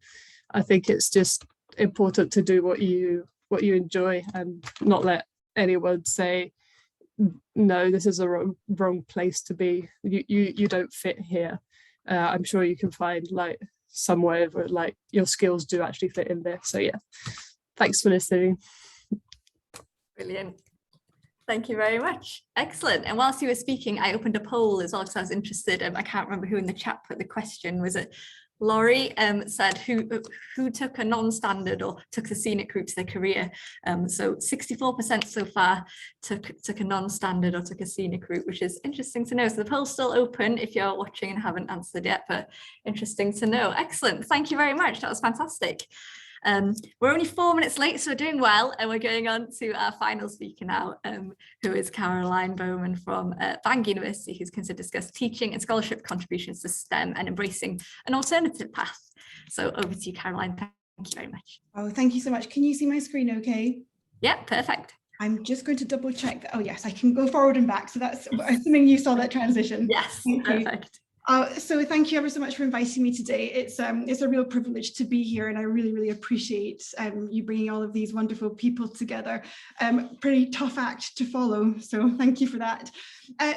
I think it's just important to do what you enjoy, and not let anyone say, no, this is a wrong place to be. You don't fit here. I'm sure you can find like somewhere where like your skills do actually fit in there. So yeah, thanks for listening. Brilliant. Thank you very much. Excellent. And whilst you were speaking, I opened a poll as well, because I was interested. I can't remember who in the chat put the question. Was it Laurie? Said who took a non-standard or took the scenic route to their career. So 64% so far took a non-standard or took a scenic route, which is interesting to know. So the poll's still open if you're watching and haven't answered yet, but interesting to know. Excellent. Thank you very much. That was fantastic. We're only 4 minutes late, so we're doing well, and we're going on to our final speaker now, who is Caroline Bowman from Bangor University, who's going to discuss teaching and scholarship contributions to STEM and embracing an alternative path. So over to you, Caroline. Thank you very much. Oh, thank you so much. Can you see my screen okay? Yeah, perfect. I'm just going to double check that. Oh yes, I can go forward and back. So that's assuming you saw that transition. Yes, perfect. So thank you ever so much for inviting me today. It's a real privilege to be here, and I really appreciate you bringing all of these wonderful people together. Pretty tough act to follow, so thank you for that.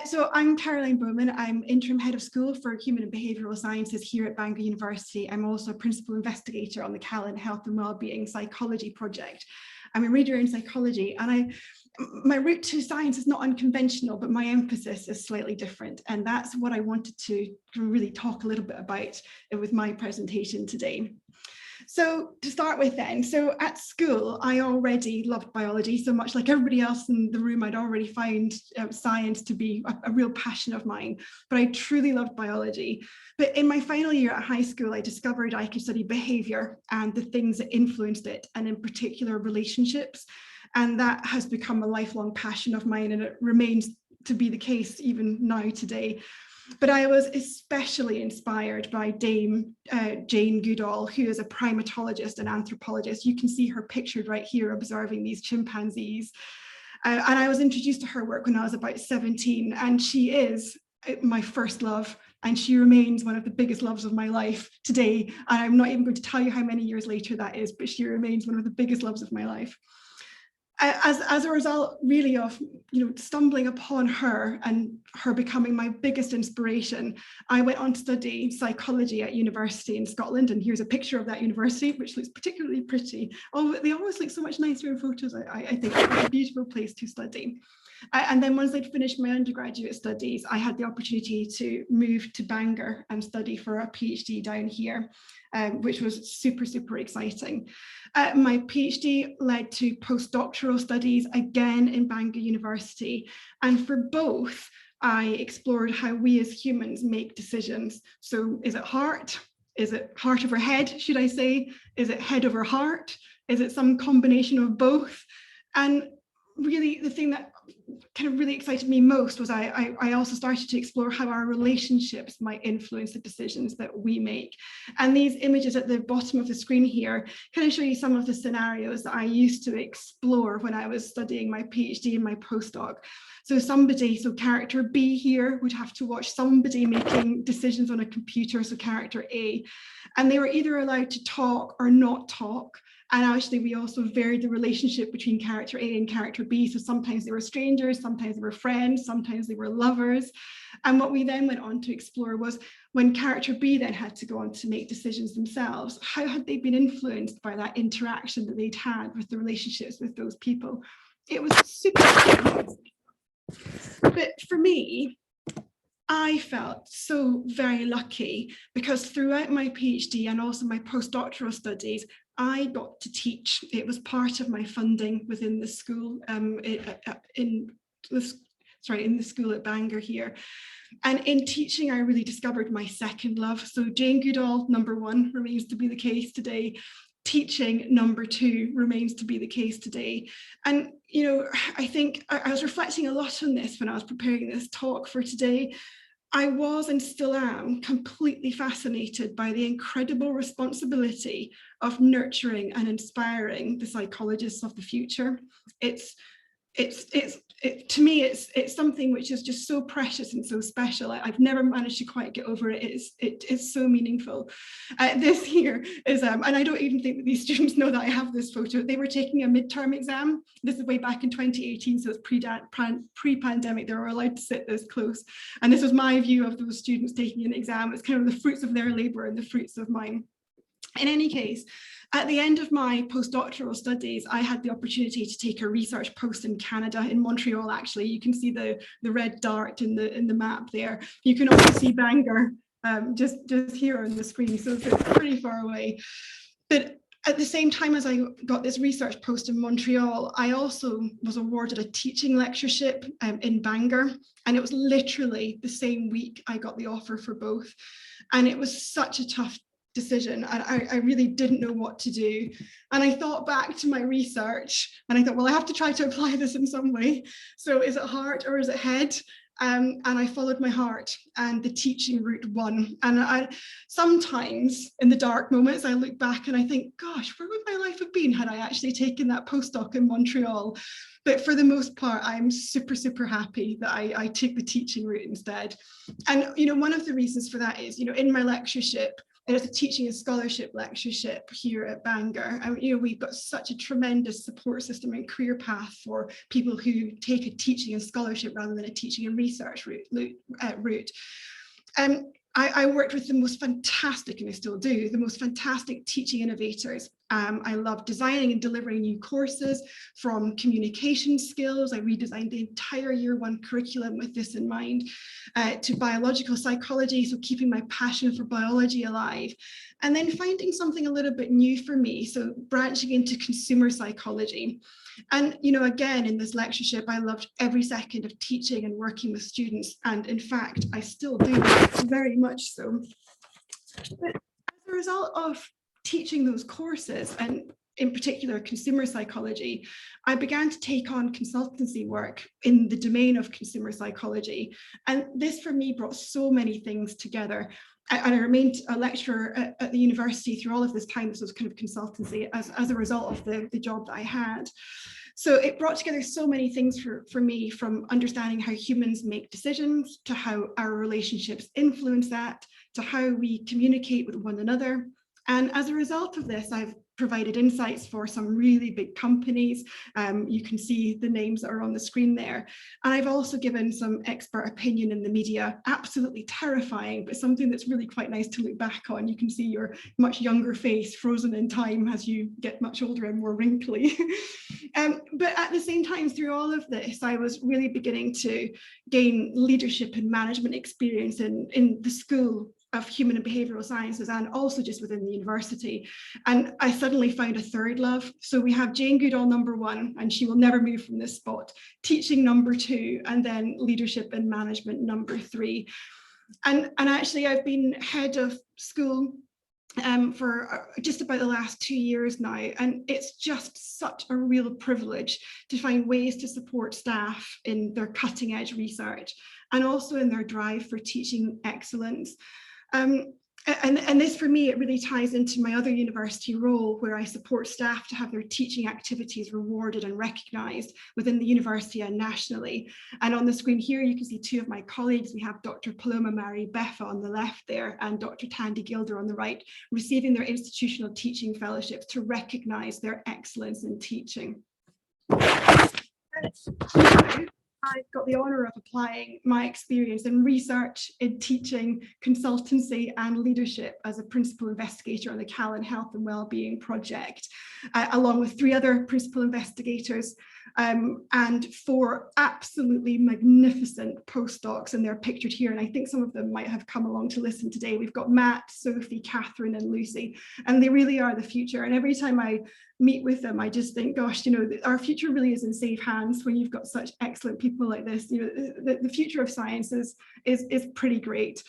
So I'm Caroline Bowman. I'm interim head of school for human and behavioural sciences here at Bangor University. I'm also a principal investigator on the Callan Health and Wellbeing Psychology project. I'm a reader in psychology, and my route to science is not unconventional, but my emphasis is slightly different. And that's what I wanted to really talk a little bit about with my presentation today. So to start with then, so at school, I already loved biology, so much like everybody else in the room, I'd already found science to be a real passion of mine, but I truly loved biology. But in my final year at high school, I discovered I could study behavior and the things that influenced it, and in particular relationships. And that has become a lifelong passion of mine, and it remains to be the case even now today. But I was especially inspired by Dame Jane Goodall, who is a primatologist and anthropologist. You can see her pictured right here observing these chimpanzees. And I was introduced to her work when I was about 17, and she is my first love, and she remains one of the biggest loves of my life today. And I'm not even going to tell you how many years later that is, but she remains one of the biggest loves of my life. As a result, really, of stumbling upon her and her becoming my biggest inspiration, I went on to study psychology at university in Scotland, and here's a picture of that university, which looks particularly pretty. Oh, they always look so much nicer in photos. I think it's a beautiful place to study. And then once I'd finished my undergraduate studies, I had the opportunity to move to Bangor and study for a PhD down here, which was super exciting. My PhD led to postdoctoral studies again in Bangor University. And for both, I explored how we as humans make decisions. So is it heart? Is it heart over head, should I say? Is it head over heart? Is it some combination of both? And really the thing that kind of really excited me most was I also started to explore how our relationships might influence the decisions that we make. And these images at the bottom of the screen here kind of show you some of the scenarios that I used to explore when I was studying my PhD and my postdoc. So character B here would have to watch somebody making decisions on a computer, so character A, and they were either allowed to talk or not talk. And actually, we also varied the relationship between character A and character B. So sometimes they were strangers, sometimes they were friends, sometimes they were lovers. And what we then went on to explore was when character B then had to go on to make decisions themselves, how had they been influenced by that interaction that they'd had with the relationships with those people? It was super interesting. But for me, I felt so very lucky because throughout my PhD and also my postdoctoral studies, I got to teach. It was part of my funding within the school, in the school at Bangor here. And in teaching, I really discovered my second love. So Jane Goodall, #1, remains to be the case today. Teaching, #2, remains to be the case today. And, you know, I think I was reflecting a lot on this when I was preparing this talk for today. I was and still am completely fascinated by the incredible responsibility of nurturing and inspiring the psychologists of the future. To me, it's something which is just so precious and so special. I've never managed to quite get over it. It's so meaningful. This here is, and I don't even think that these students know that I have this photo. They were taking a midterm exam. This is way back in 2018, so it's pre-pandemic. They were allowed to sit this close. And this was my view of those students taking an exam. It's kind of the fruits of their labor and the fruits of mine. In any case, at the end of my postdoctoral studies, I had the opportunity to take a research post in Canada, in Montreal, actually. You can see the red dart in the map there. You can also see Bangor just here on the screen, so it's pretty far away. But at the same time as I got this research post in Montreal, I also was awarded a teaching lectureship in Bangor, and it was literally the same week I got the offer for both. And it was such a tough decision, and I really didn't know what to do. And I thought back to my research and I thought, well, I have to try to apply this in some way. So is it heart or is it head? And I followed my heart, and the teaching route won. And sometimes in the dark moments, I look back and I think, gosh, where would my life have been had I actually taken that postdoc in Montreal? But for the most part, I'm super, super happy that I took the teaching route instead. And, you know, one of the reasons for that is, you know, in my lectureship, and it's a teaching and scholarship lectureship here at Bangor. And, you know, we've got such a tremendous support system and career path for people who take a teaching and scholarship rather than a teaching and research route. I worked with the most fantastic, and I still do, the most fantastic teaching innovators. I love designing and delivering new courses, from communication skills. I redesigned the entire year 1 curriculum with this in mind, to biological psychology, so keeping my passion for biology alive. And then finding something a little bit new for me, so branching into consumer psychology. And, you know, again, in this lectureship, I loved every second of teaching and working with students. And in fact, I still do, very much so. But as a result of teaching those courses, and in particular consumer psychology, I began to take on consultancy work in the domain of consumer psychology. And this for me brought so many things together. And I remained a lecturer at the university through all of this time. This was kind of consultancy as a result of the job that I had. So it brought together so many things for me, from understanding how humans make decisions, to how our relationships influence that, to how we communicate with one another. And as a result of this, I've provided insights for some really big companies. You can see the names that are on the screen there. And I've also given some expert opinion in the media, absolutely terrifying, but something that's really quite nice to look back on. You can see your much younger face frozen in time as you get much older and more wrinkly. But at the same time, through all of this, I was really beginning to gain leadership and management experience in the School of Human and Behavioural Sciences, and also just within the university. And I suddenly found a third love. So we have Jane Goodall #1, and she will never move from this spot, teaching #2, and then leadership and management #3. And actually I've been head of school for just about the last 2 years now, and it's just such a real privilege to find ways to support staff in their cutting edge research and also in their drive for teaching excellence. And this, for me, it really ties into my other university role, where I support staff to have their teaching activities rewarded and recognised within the university and nationally. And on the screen here, you can see two of my colleagues. We have Dr. Paloma Mari Beffa on the left there and Dr. Tandy Gilder on the right, receiving their institutional teaching fellowships to recognise their excellence in teaching. I've got the honour of applying my experience in research, in teaching, consultancy and leadership as a principal investigator on the Callan Health and Wellbeing Project, along with 3 other principal investigators and 4 absolutely magnificent postdocs, and they're pictured here, and I think some of them might have come along to listen today. We've got Matt, Sophie, Catherine and Lucy, and they really are the future. And every time I meet with them, I just think, gosh, you know, our future really is in safe hands when you've got such excellent people like this. You know, the future of science is pretty great.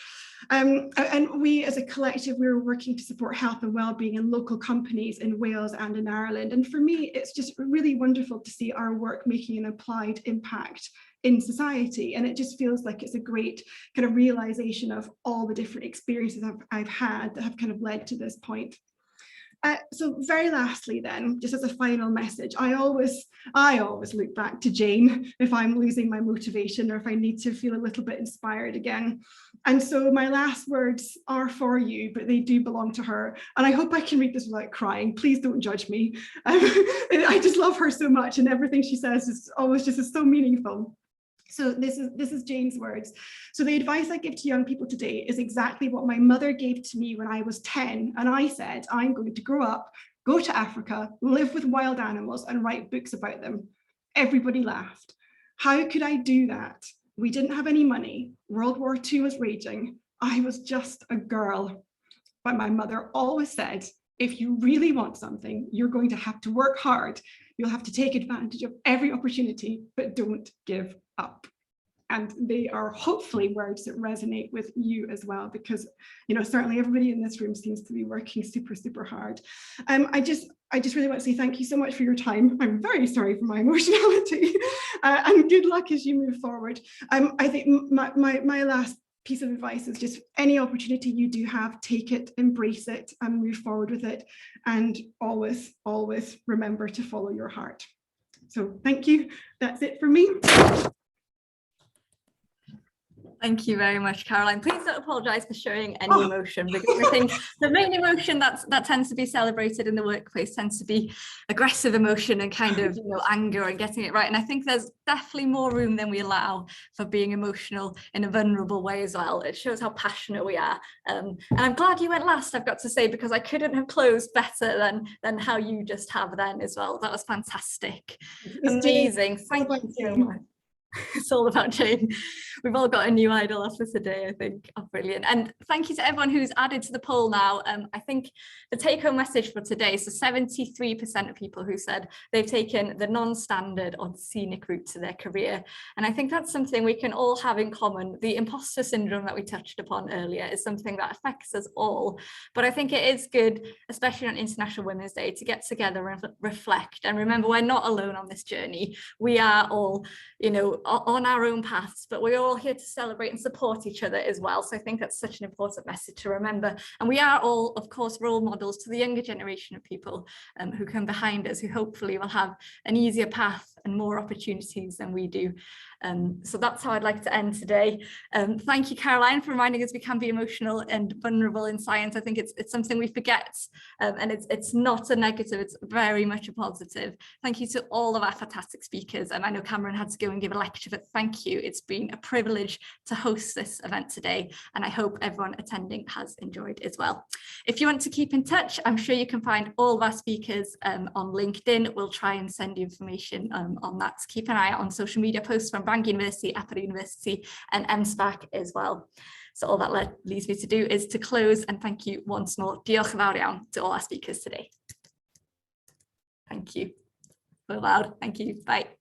And we as a collective, we're working to support health and wellbeing in local companies in Wales and in Ireland. And for me, it's just really wonderful to see our work making an applied impact in society. And it just feels like it's a great kind of realization of all the different experiences I've had that have kind of led to this point. So very lastly then, just as a final message, I always look back to Jane if I'm losing my motivation or if I need to feel a little bit inspired again. And so my last words are for you, but they do belong to her. And I hope I can read this without crying. Please don't judge me. I just love her so much, and everything she says is always just so meaningful. So this is Jane's words. So the advice I give to young people today is exactly what my mother gave to me when I was 10. And I said, I'm going to grow up, go to Africa, live with wild animals and write books about them. Everybody laughed. How could I do that? We didn't have any money. World War II was raging. I was just a girl. But my mother always said, if you really want something, you're going to have to work hard. You'll have to take advantage of every opportunity, but don't give up. And they are hopefully words that resonate with you as well, because, you know, certainly everybody in this room seems to be working super, super hard. I just really want to say thank you so much for your time. I'm very sorry for my emotionality and good luck as you move forward. I think my last piece of advice is just any opportunity you do have, take it, embrace it and move forward with it. And always, always remember to follow your heart. So thank you. That's it for me. Thank you very much, Caroline. Please don't apologise for showing any emotion, because I think the main emotion that tends to be celebrated in the workplace tends to be aggressive emotion and kind of, you know, anger and getting it right. And I think there's definitely more room than we allow for being emotional in a vulnerable way as well. It shows how passionate we are. And I'm glad you went last, I've got to say, because I couldn't have closed better than how you just have then as well. That was fantastic. Amazing. Thank you so much. It's all about Jane. We've all got a new idol off us today, I think. Oh, brilliant. And thank you to everyone who's added to the poll now. I think the take-home message for today, so 73% of people who said they've taken the non-standard or scenic route to their career. And I think that's something we can all have in common. The imposter syndrome that we touched upon earlier is something that affects us all. But I think it is good, especially on International Women's Day, to get together and reflect. And remember, we're not alone on this journey. We are all, you know, on our own paths, but we're all here to celebrate and support each other as well. So I think that's such an important message to remember. And we are all, of course, role models to the younger generation of people who come behind us, who hopefully will have an easier path and more opportunities than we do. So that's how I'd like to end today. Thank you, Caroline, for reminding us we can be emotional and vulnerable in science. I think it's something we forget, and it's not a negative, it's very much a positive. Thank you to all of our fantastic speakers. I know Cameron had to go and give a lecture, but thank you. It's been a privilege to host this event today, and I hope everyone attending has enjoyed as well. If you want to keep in touch, I'm sure you can find all of our speakers on LinkedIn. We'll try and send you information on that. So keep an eye out on social media posts from Bangor University, Upper University and M-SParc as well. So all that leaves me to do is to close and thank you once more. Diolch yn fawr iawn to all our speakers today. Thank you. So loud. Thank you. Bye.